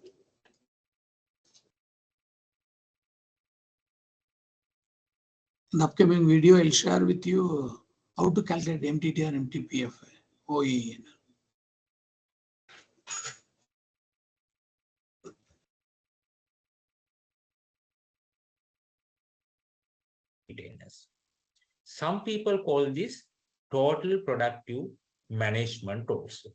In the upcoming video, I'll share with you how to calculate MTTR, MTPF, OE. Some people call this total productive management also.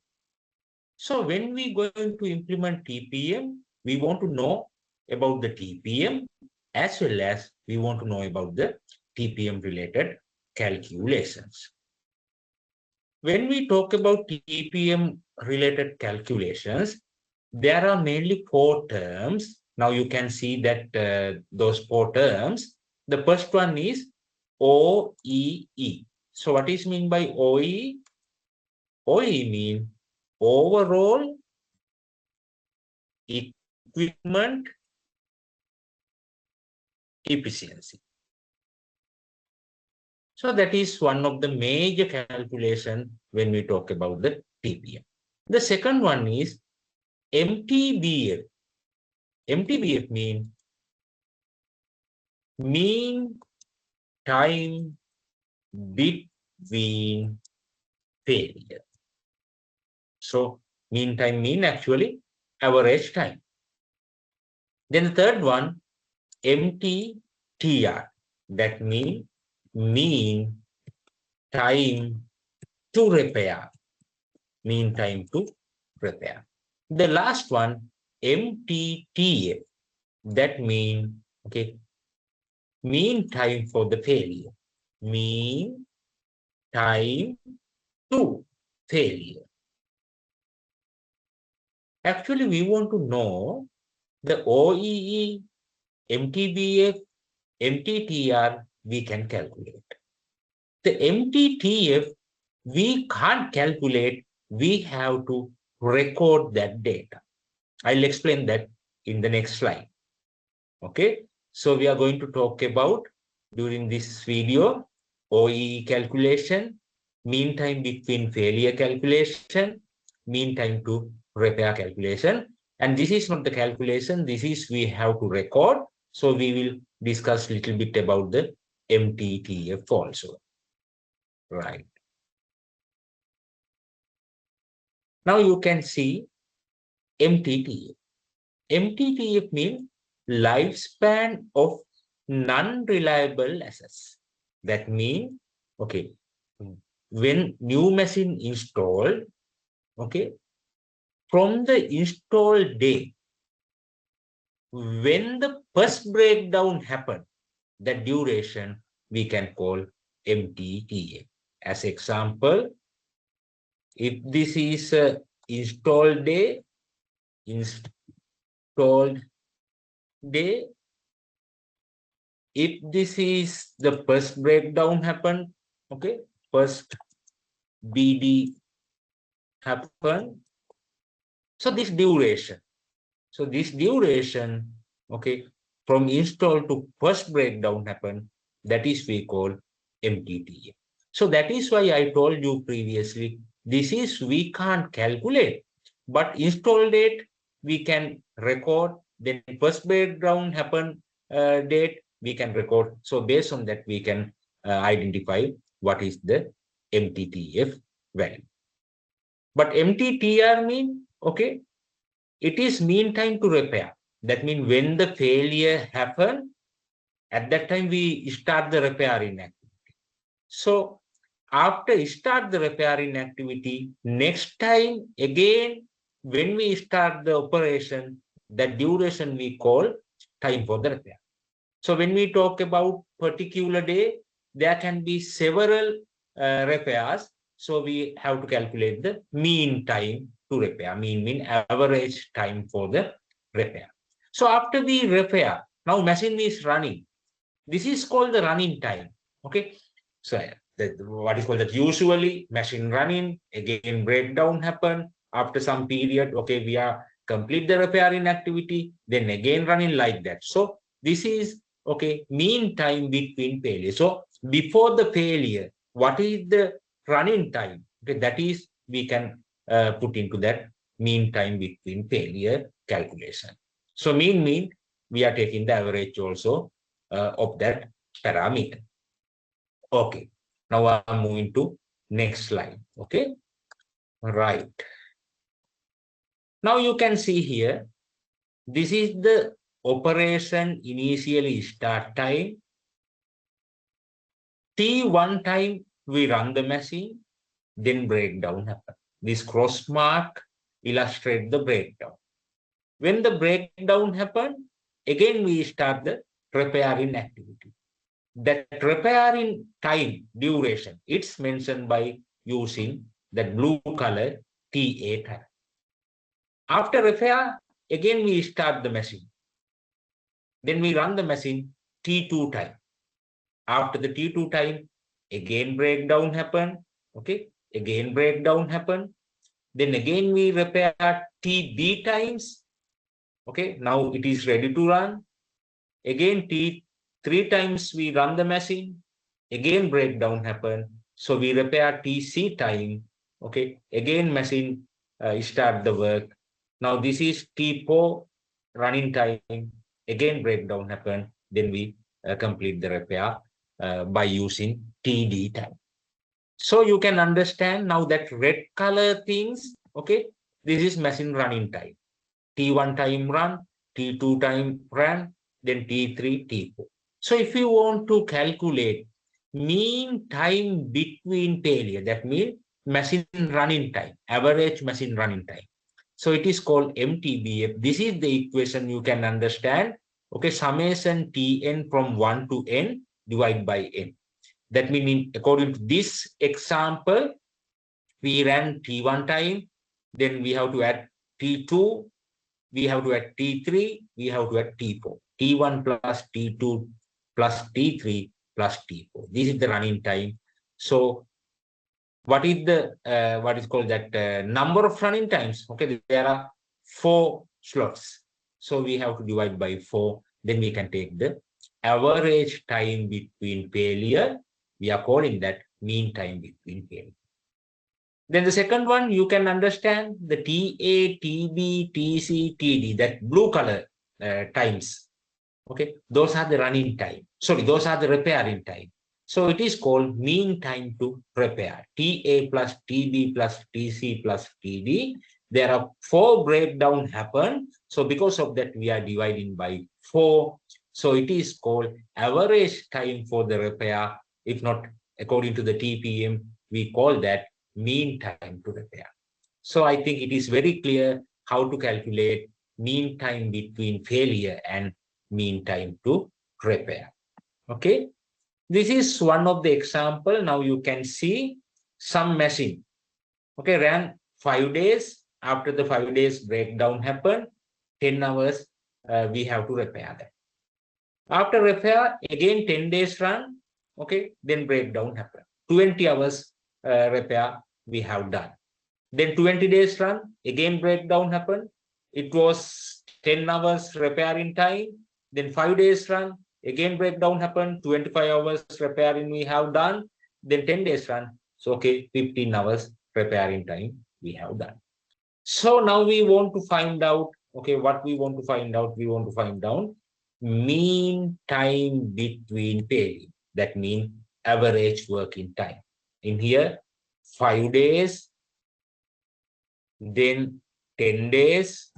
So when we going to implement TPM, we want to know about the TPM as well as we want to know about the TPM related calculations. When we talk about TPM related calculations, there are mainly 4 terms. Now you can see that those 4 terms. The first one is OEE. So what is mean by OEE? OEE mean overall equipment efficiency. So that is one of the major calculations when we talk about the TPM. The second one is MTBF. MTBF means mean time between failure. So mean time mean actually average time. Then the third one, MTTR. That means mean time to repair. Mean time to repair. The last one, MTTA. That means mean time for the failure. Mean time to failure. Actually, we want to know the OEE, MTBF, MTTR, we can calculate. The MTTF, we can't calculate, we have to record that data. I'll explain that in the next slide. Okay, so we are going to talk about during this video, OEE calculation, mean time between failure calculation, mean time to repair calculation. And this is not the calculation, this is we have to record. So we will discuss a little bit about the MTTF also. Right. Now you can see MTTF. MTTF means lifespan of non-reliable assets. That means, okay, when new machine installed, okay, from the install day, when the first breakdown happened, that duration we can call MTTF. As example, if this is a install day, if this is the first breakdown happened, okay, first BD happened. So this duration, okay, from install to first breakdown happened, that is we call MTTF. So that is why I told you previously, this is we can't calculate, but install date we can record, then first breakdown happened date we can record. So based on that, we can identify what is the MTTF value. But MTTR mean, okay, it is mean time to repair. That means when the failure happened, at that time we start the repairing activity. So after start the repairing activity, next time again, when we start the operation, that duration we call time for the repair. So when we talk about particular day, there can be several repairs. So we have to calculate the mean time to repair, mean average time for the repair. So after we repair, now machine is running. This is called the running time. Okay. So what is called that usually machine running, again breakdown happen after some period. Okay, we are complete the repairing activity, then again running like that. So this is okay, mean time between failure. So before the failure, what is the running time? Okay, that is we can put into that mean time between failure calculation. So mean we are taking the average also of that parameter. Okay, now I'm moving to next slide. Okay, right. Now you can see here, this is the operation initially start time. T1 time we run the machine, then breakdown happen. This cross mark illustrate the breakdown. When the breakdown happen, again we start the repairing activity. That repairing time duration, it's mentioned by using that blue color TA time. After repair, again we start the machine. Then we run the machine T2 time. After the T2 time, again breakdown happen. Okay, again breakdown happen. Then again we repair TD times. Okay, now it is ready to run. Again T3 times we run the machine. Again breakdown happen. So we repair TC time. Okay, again machine start the work. Now this is T4 running time. Again breakdown happen. Then we complete the repair by using TD time. So you can understand now that red color things, okay, this is machine running time. T1 time run, T2 time run, then T3, T4. So if you want to calculate mean time between failure, that means machine running time, average machine running time. So it is called MTBF. This is the equation you can understand. Okay, summation Tn from 1 to n divided by n. That means according to this example, we ran T1 time, then we have to add T2, we have to add T3, we have to add T4. T1 plus T2 plus T3 plus T4. This is the running time. So what is the what is called that number of running times? Okay, there are 4 slots. So we have to divide by 4. Then we can take the average time between failure. We are calling that mean time between failure. Then the second one, you can understand the TA, TB, TC, TD, that blue color times. Okay, those are the running time. Sorry, those are the repairing time. So it is called mean time to repair. TA plus TB plus TC plus TD. There are 4 breakdown happen. So because of that, we are dividing by 4. So it is called average time for the repair. If not according to the TPM, we call that mean time to repair. So I think it is very clear how to calculate mean time between failure and mean time to repair. Okay, this is one of the example. Now you can see some machine. Okay, ran 5 days. After the 5 days breakdown happened, 10 hours we have to repair that. After repair, again 10 days run. Okay, then breakdown happened. 20 hours repair we have done. Then 20 days run, again breakdown happened. It was 10 hours repairing time. Then 5 days run, again breakdown happened. 25 hours repairing we have done. Then 10 days run. So, okay, 15 hours repairing time we have done. So now we want to find out, okay, what we want to find out? We want to find out mean time between failure. That means average working time. In here, 5 days, then 10 days,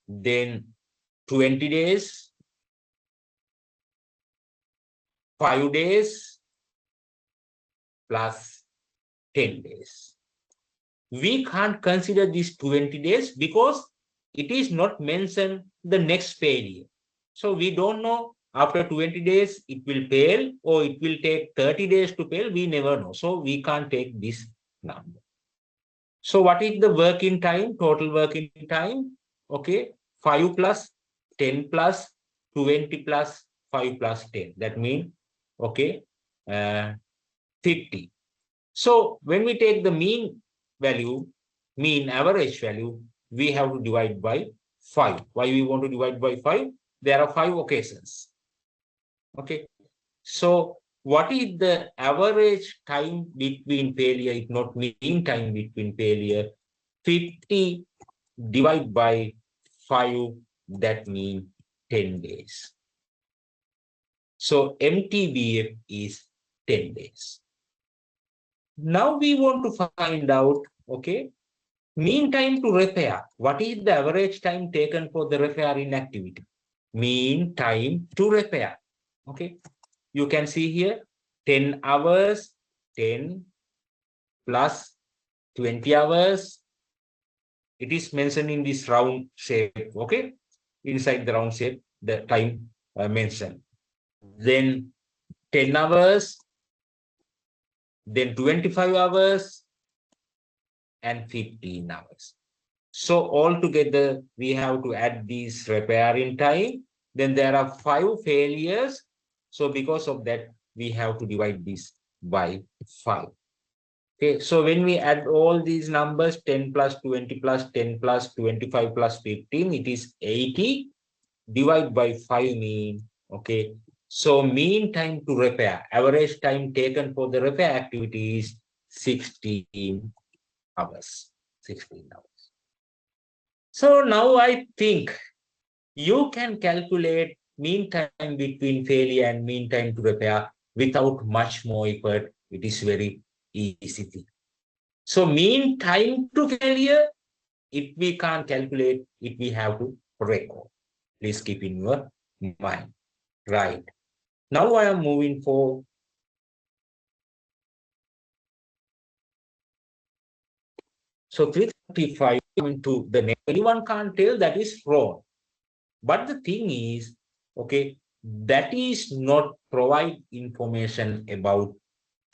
then 20 days, 5 days, plus 10 days. We can't consider these 20 days because it is not mentioned the next failure. So we don't know after 20 days it will fail or it will take 30 days to fail. We never know. So we can't take this number. So what is the working time, total working time? Okay, 5 plus 10 plus 20 plus 5 plus 10. That means, okay, 50. So when we take the mean value, mean average value, we have to divide by 5. Why we want to divide by 5? There are 5 occasions. Okay. So what is the average time between failure, if not mean time between failure? 50 divided by 5, that means 10 days. So MTBF is 10 days. Now we want to find out, okay, mean time to repair. What is the average time taken for the repairing activity? Mean time to repair. Okay, you can see here 10 hours, 10 plus 20 hours. It is mentioned in this round shape. Okay, inside the round shape, the time mentioned. Then 10 hours, then 25 hours, and 15 hours. So altogether, we have to add these repairing time. Then there are 5 failures. So because of that, we have to divide this by 5. Okay, so when we add all these numbers, 10 plus 20 plus 10 plus 25 plus 15, it is 80. Divide by 5 mean, okay. So mean time to repair, average time taken for the repair activity is 16 hours. 16 hours. So now I think you can calculate mean time between failure and mean time to repair without much more effort. It is very easy thing. So mean time to failure, if we can't calculate it, we have to record. Please keep in your mind. Right. Now I am moving for so 335 to the next. Anyone can't tell that is wrong. But the thing is, okay, that is not provide information about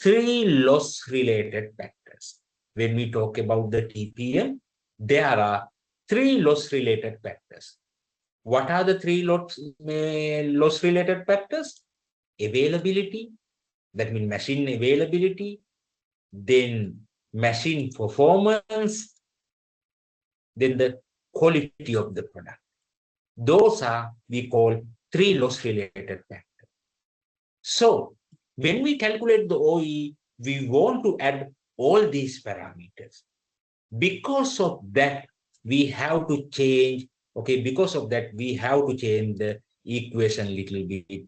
3 loss related factors. When we talk about the TPM, there are three loss-related factors. What are the three loss-related factors? Availability, that means machine availability, then machine performance, then the quality of the product. Those are, we call, three loss-related factors. So when we calculate the OE, we want to add all these parameters. Because of that, we have to change, okay, because of that, we have to change the equation a little bit.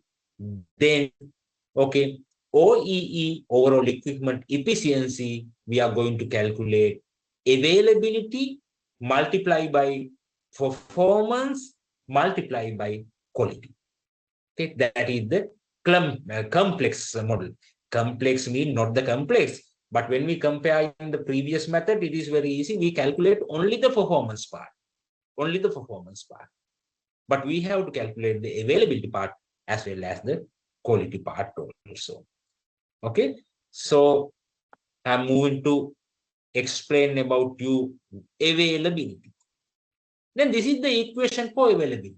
Then, okay, OEE, overall equipment efficiency, we are going to calculate availability multiplied by performance multiplied by quality. Okay, that is the complex model. Complex means not the complex, but when we compare in the previous method, it is very easy. We calculate only the performance part, only the performance part. But we have to calculate the availability part as well as the quality part also. Okay, so I'm moving to explain about you availability. Then this is the equation for availability.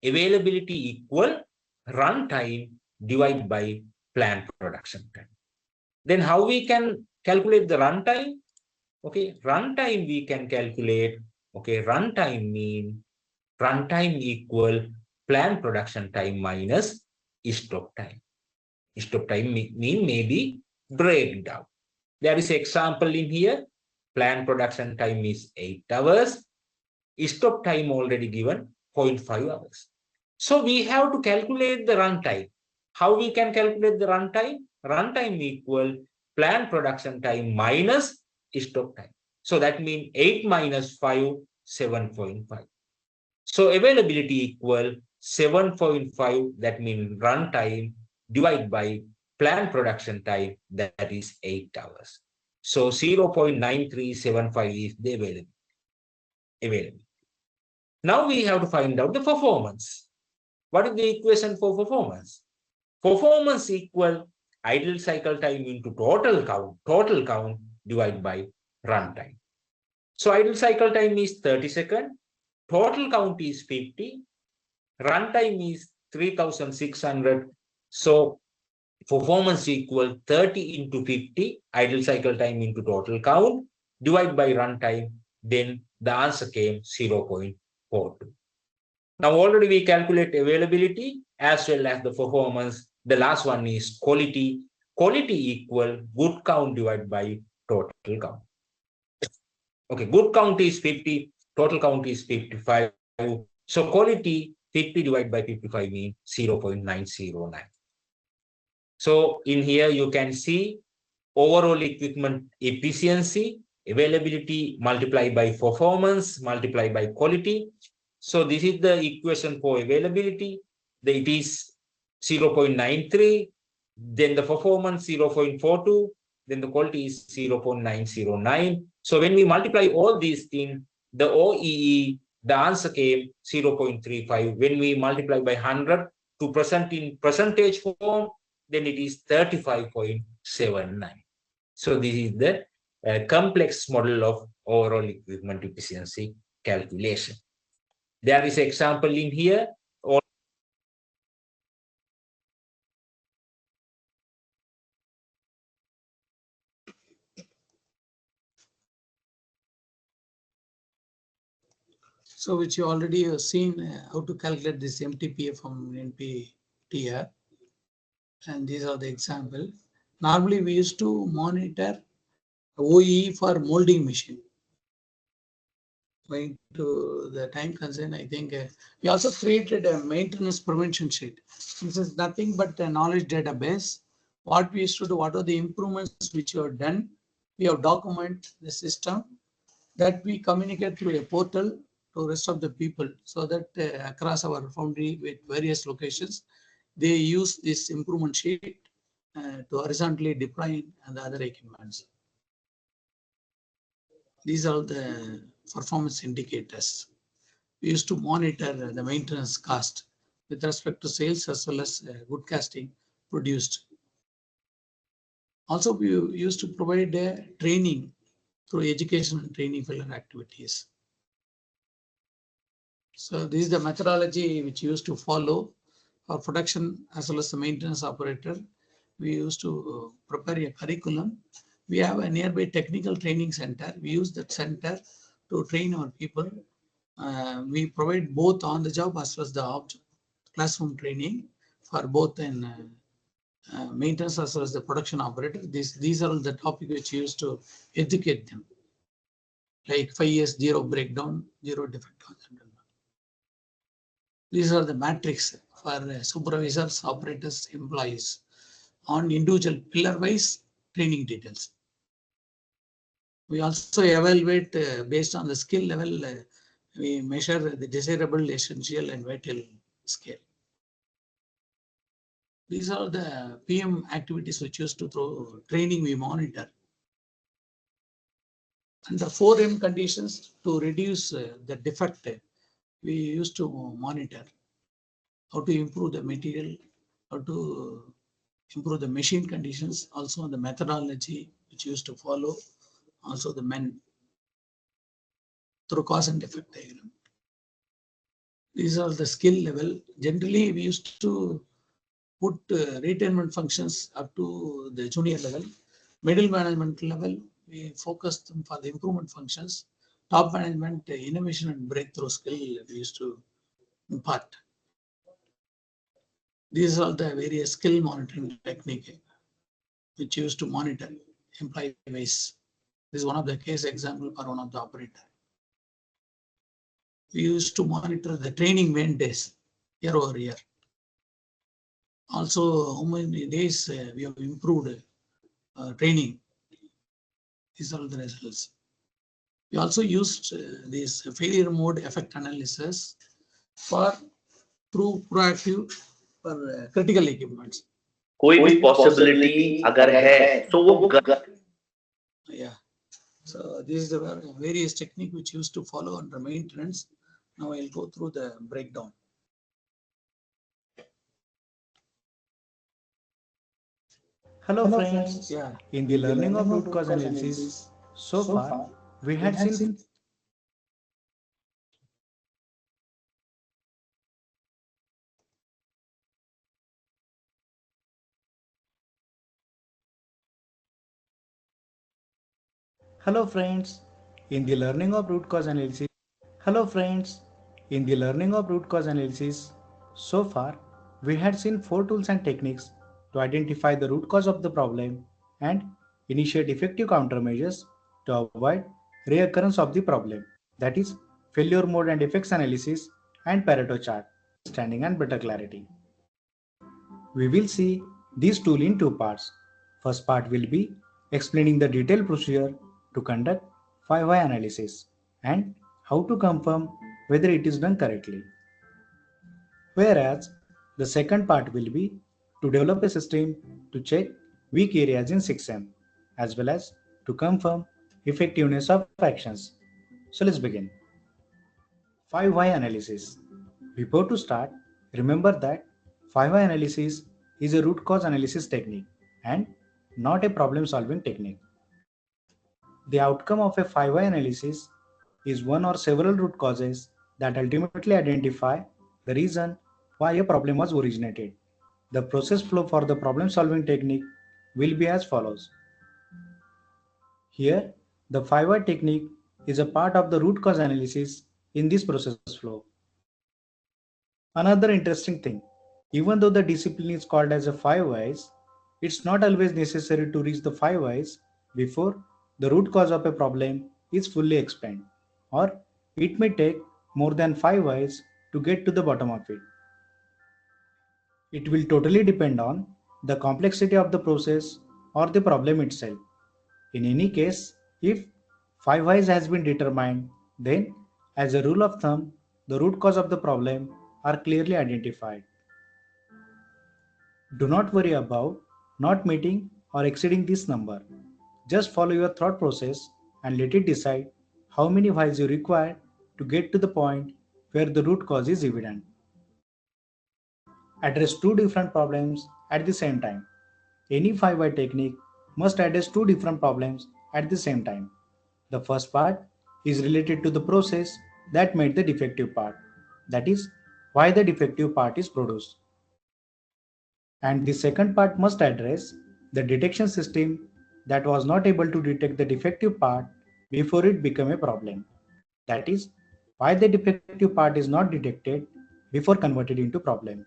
Availability equal runtime divided by planned production time. Then how we can calculate the runtime? Okay, runtime we can calculate. Okay, runtime mean runtime equal planned production time minus stop time. Stop time mean maybe breakdown. There is an example in here. Planned production time is 8 hours. Stop time already given 0.5 hours. So we have to calculate the runtime. How we can calculate the runtime? Runtime equal planned production time minus stop time. So that means 8 minus 5, 7.5. So availability equal 7.5, that means runtime divided by planned production time, that is 8 hours. So 0.9375 is the availability. Now we have to find out the performance. What is the equation for performance? Performance equal idle cycle time into total count divided by runtime. So idle cycle time is 30 seconds, total count is 50, runtime is 3600. So performance equal 30 into 50, idle cycle time into total count, divided by runtime, then the answer came 0.42. Now already we calculate availability as well as the performance. The last one is quality. Quality equal good count divided by total count. Okay, good count is 50, total count is 55. So quality 50 divided by 55 means 0.909. So in here you can see overall equipment efficiency, availability multiplied by performance multiplied by quality. So this is the equation for availability. It is 0.93, then the performance 0.42, then the quality is 0.909. So when we multiply all these things, the OEE, the answer came 0.35. When we multiply by 100 to present in percentage form, then it is 35.79. So this is the complex model of overall equipment efficiency calculation. There is an example in here. So which you already have seen how to calculate this MTPA from NPTR. And these are the example. Normally we used to monitor OEE for molding machine. Going to the time concern, I think we also created a maintenance prevention sheet. This is nothing but a knowledge database. What we used to do, what are the improvements which you have done? We have document the system that we communicate through a portal to rest of the people, so that across our foundry with various locations, they use this improvement sheet to horizontally deploy and the other equipments. These are the performance indicators. We used to monitor the maintenance cost with respect to sales as well as good casting produced. Also, we used to provide training through education and training failure activities. So this is the methodology which used to follow for production as well as the maintenance operator. We used to prepare a curriculum. We have a nearby technical training center. We use that center to train our people. We provide both on the job as well as the classroom training for both in maintenance as well as the production operator. These are all the topics which used to educate them, like 5 years, zero breakdown, zero defect. These are the matrix for supervisors, operators, employees on individual pillar-wise training details. We also evaluate based on the skill level. We measure the desirable, essential, and vital scale. These are the PM activities which used to through training we monitor. Under 4M conditions to reduce the defect, we used to monitor how to improve the material, how to improve the machine conditions, also the methodology which used to follow, also the men through cause and effect diagram. These are the skill level. Generally, we used to put retainment functions up to the junior level. Middle management level, we focused them for the improvement functions. Top management, innovation and breakthrough skill we used to impart. These are the various skill monitoring technique which used to monitor employee base. This is one of the case example for one of the operator. We used to monitor the training main days year over year. Also, how many days we have improved training. These are the results. We also used this failure mode effect analysis for through proactive for critical equipments. कोई भी possibility अगर है तो वो Yeah. So this is the various technique which used to follow under maintenance. Now I'll go through the breakdown. Hello friends. Yeah. In the learning of root cause analysis, so far we had seen Hello friends. In the learning of root cause analysis, Hello friends. In the learning of root cause analysis, so far we had seen 4 tools and techniques to identify the root cause of the problem and initiate effective countermeasures to avoid reoccurrence of the problem. That is failure mode and effects analysis and Pareto chart, understanding and better clarity. We will see these tools in 2 parts. First part will be explaining the detailed procedure to conduct 5 why analysis and how to confirm whether it is done correctly. Whereas the second part will be to develop a system to check weak areas in 6M as well as to confirm effectiveness of actions. So let's begin. 5 why analysis. Before to start, remember that 5 why analysis is a root cause analysis technique and not a problem solving technique. The outcome of a 5 why analysis is one or several root causes that ultimately identify the reason why a problem was originated. The process flow for the problem solving technique will be as follows. Here, the 5 why technique is a part of the root cause analysis in this process flow. Another interesting thing, even though the discipline is called as a 5 whys, it's not always necessary to reach the 5 whys before the root cause of a problem is fully explained, or it may take more than 5 whys to get to the bottom of it. It will totally depend on the complexity of the process or the problem itself. In any case, if 5 whys has been determined, then as a rule of thumb, the root cause of the problem are clearly identified. Do not worry about not meeting or exceeding this number. Just follow your thought process and let it decide how many whys you require to get to the point where the root cause is evident. Address 2 different problems at the same time. Any 5 why technique must address 2 different problems at the same time. The first part is related to the process that made the defective part, That is why the defective part is produced. And the second part must address the detection system that was not able to detect the defective part before it became a problem. That is why the defective part is not detected before converted into problem.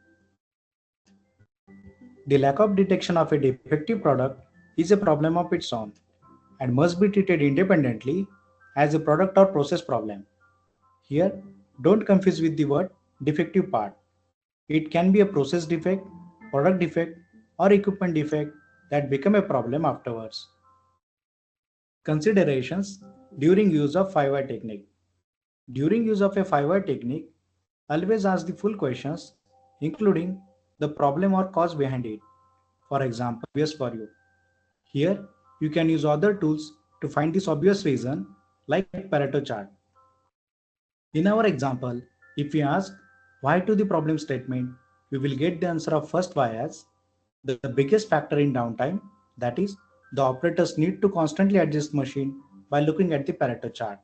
The lack of detection of a defective product is a problem of its own and must be treated independently as a product or process problem. Here, don't confuse with the word defective part. It can be a process defect, product defect, or equipment defect that become a problem afterwards. Considerations during use of 5 why technique. During use of a 5 why technique, always ask the full questions, including the problem or cause behind it. For example, obvious for you. Here, you can use other tools to find this obvious reason like Pareto chart. In our example, if we ask why to the problem statement, we will get the answer of first why as the biggest factor in downtime, that is, the operators need to constantly adjust machine by looking at the Pareto chart.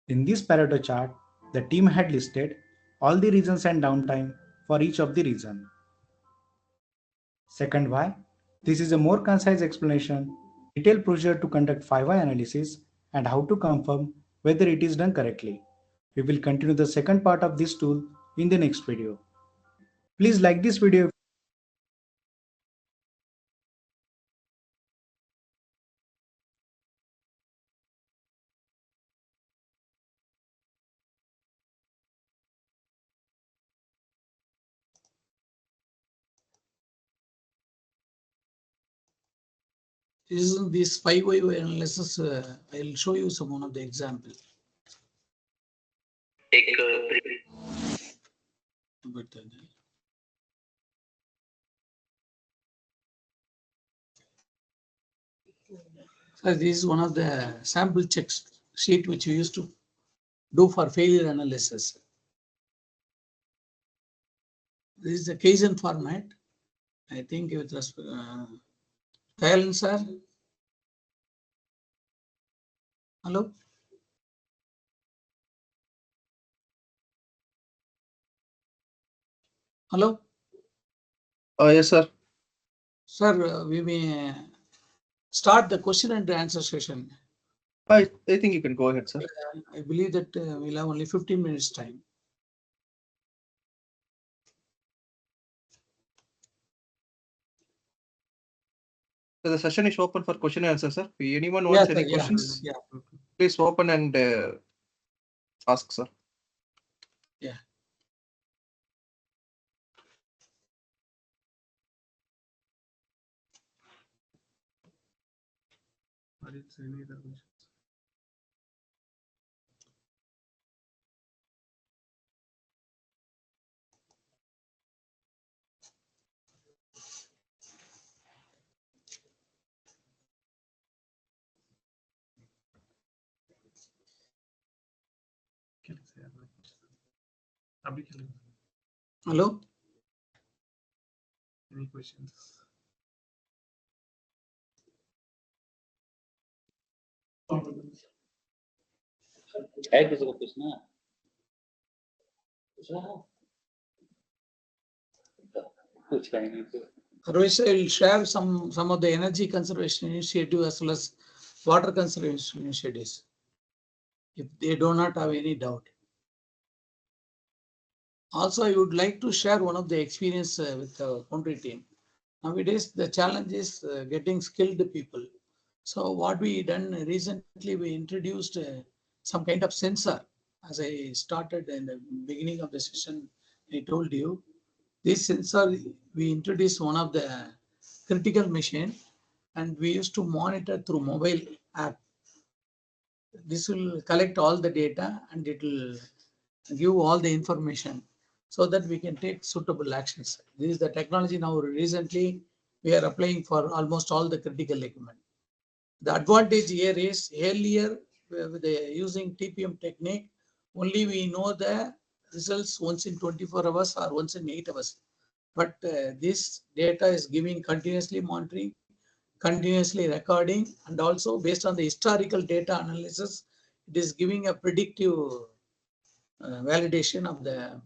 In this Pareto chart, the team had listed all the reasons and downtime for each of the reason. Second why, this is a more concise explanation, detailed procedure to conduct 5 why analysis and how to confirm whether it is done correctly. We will continue the second part of this tool in the next video. Please like this video. This 5 why analysis, I'll show you some one of the example. So this is one of the sample checks sheet which we used to do for failure analysis. This is the Kaizen format. I think with respect, Kayalan sir. Hello. Hello. Yes, sir. Sir, we may start the question and answer session. I think you can go ahead, sir. I believe that we'll have only 15 minutes time. So the session is open for question and answer, sir. If anyone wants any questions, please open and ask, sir. Yeah. Hello. Any questions? Rohit will share some of the energy conservation initiative as well as water conservation initiatives, if they do not have any doubt. Also, I would like to share one of the experience with the Foundry team. Nowadays, the challenge is getting skilled people. So what we done recently, we introduced some kind of sensor. As I started in the beginning of the session, I told you, this sensor, we introduced one of the critical machine and we used to monitor through mobile app. This will collect all the data and it will give all the information so that we can take suitable actions. This is the technology now recently we are applying for almost all the critical equipment. The advantage here is earlier with using TPM technique, only we know the results once in 24 hours or once in 8 hours. But this data is giving continuously monitoring, continuously recording, and also based on the historical data analysis, it is giving a predictive validation of the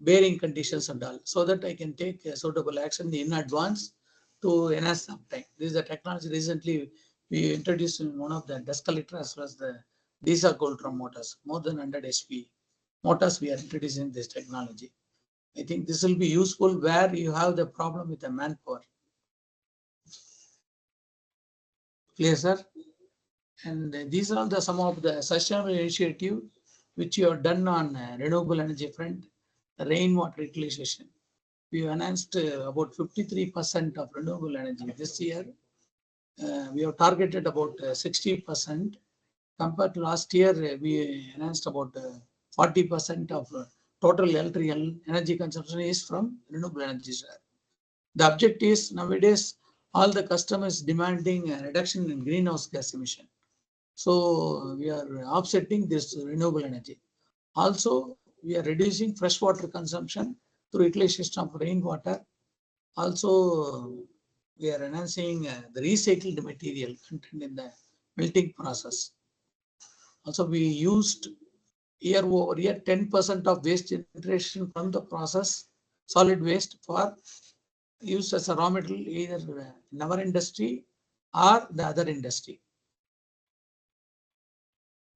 bearing conditions and all, so that I can take a suitable action in advance to enhance uptime. This is the technology recently we introduced in one of the dust collector as well as the diesel Coltron motors, more than 100 HP motors we are introducing this technology. I think this will be useful where you have the problem with the manpower. Clear, sir? And these are some of the sustainable initiative which you have done on renewable energy front, the rainwater utilization. We announced about 53% of renewable energy this year. We have targeted about 60%. Compared to last year, we announced about 40% of total electrical energy consumption is from renewable energy. The objective is nowadays all the customers demanding a reduction in greenhouse gas emission. So we are offsetting this renewable energy. Also, we are reducing freshwater consumption through utilization of rainwater. Also, we are enhancing the recycled material content in the melting process. Also, we used year over year 10% of waste generation from the process, solid waste, for use as a raw material either in our industry or the other industry.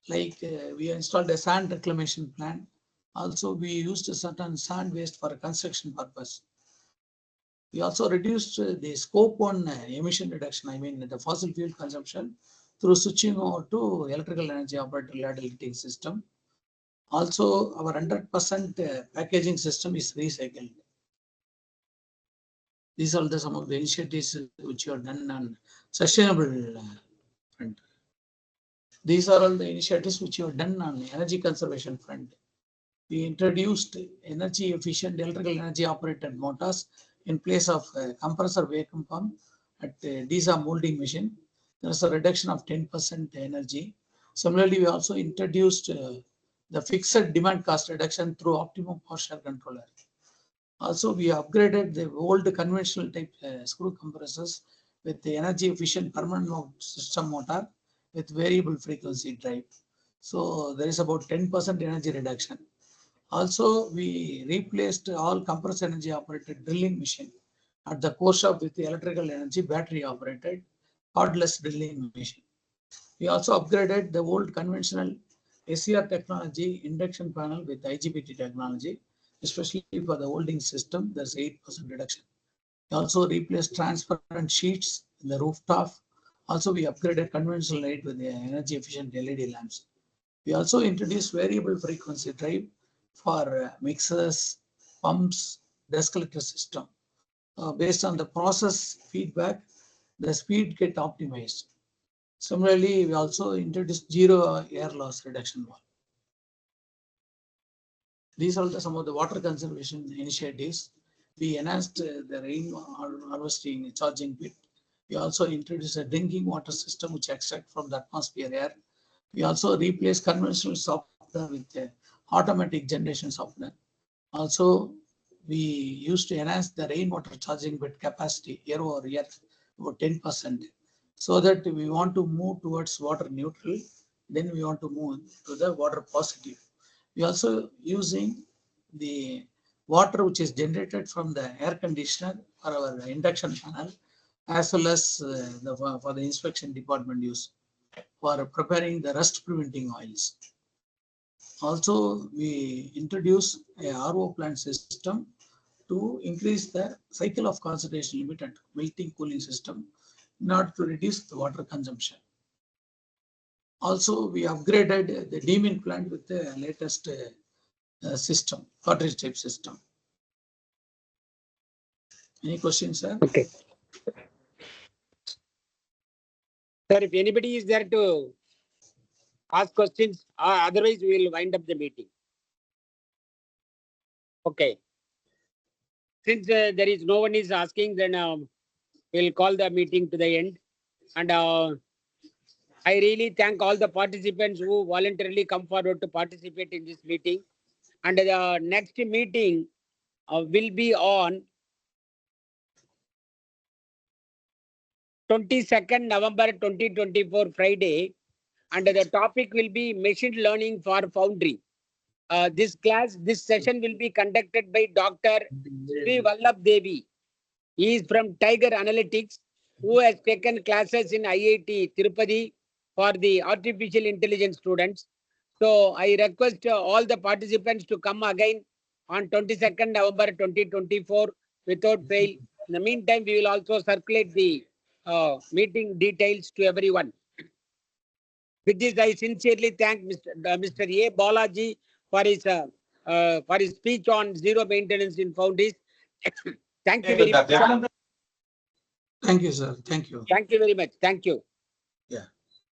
Like we installed a sand reclamation plant. Also, we used a certain sand waste for construction purpose. We also reduced the scope on emission reduction, I mean the fossil fuel consumption, through switching over to electrical energy operated ladder lifting system. Also, our 100% packaging system is recycled. These are some of the initiatives which are done on sustainable front. These are all the initiatives which are done on energy conservation front. We introduced energy efficient electrical energy operated motors in place of compressor vacuum pump at DISA molding machine. There is a reduction of 10% energy. Similarly, we also introduced the fixed demand cost reduction through optimum power share controller. Also, we upgraded the old conventional type screw compressors with the energy efficient permanent mode system motor with variable frequency drive. So there is about 10% energy reduction. Also, we replaced all compressed energy operated drilling machine at the core shop with the electrical energy battery operated cordless drilling machine. We also upgraded the old conventional SCR technology induction panel with IGBT technology, especially for the holding system. There's 8% reduction. We also replaced transparent sheets in the rooftop. Also, we upgraded conventional light with the energy efficient LED lamps. We also introduced variable frequency drive for mixers, pumps, dust collector system. Based on the process feedback, the speed get optimized. Similarly, we also introduced zero air loss reduction valve. These are some of the water conservation initiatives. We enhanced the rain harvesting charging pit. We also introduced a drinking water system which extract from the atmosphere air. We also replaced conventional software with automatic generation software. Also, we used to enhance the rainwater charging bed capacity year over year about 10%, so that we want to move towards water neutral. Then we want to move to the water positive. We also using the water which is generated from the air conditioner for our induction panel, as well as for the inspection department use for preparing the rust preventing oils. Also, we introduce a RO plant system to increase the cycle of concentration limit and melting cooling system in order to reduce the water consumption. Also, we upgraded the demine plant with the latest system, cartridge type system. Any questions, sir? Okay. Sir, if anybody is there to ask questions, otherwise we will wind up the meeting. Okay. Since there is no one is asking, then we'll call the meeting to the end. And I really thank all the participants who voluntarily come forward to participate in this meeting. And the next meeting will be on 22nd November 2024, Friday. And the topic will be machine learning for Foundry. this session will be conducted by Dr. Sri Vallabh Devi. He is from Tiger Analytics, who has taken classes in IIT Tirupati for the artificial intelligence students. So I request all the participants to come again on 22nd November 2024 without fail. In the meantime, we will also circulate the meeting details to everyone. With this, I sincerely thank Mr. A. Balaji for his speech on zero maintenance in Foundries. Thank you very much. Thank you, sir. Thank you. Thank you very much. Thank you. Yeah.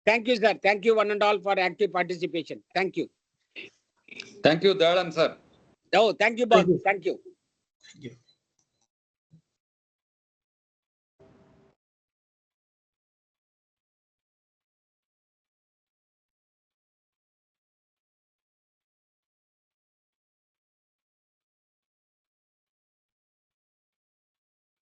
Thank you, sir. Thank you, one and all, for active participation. Thank you. Thank you, Dalan, sir. Oh, thank you, boss. Thank you. Thank you.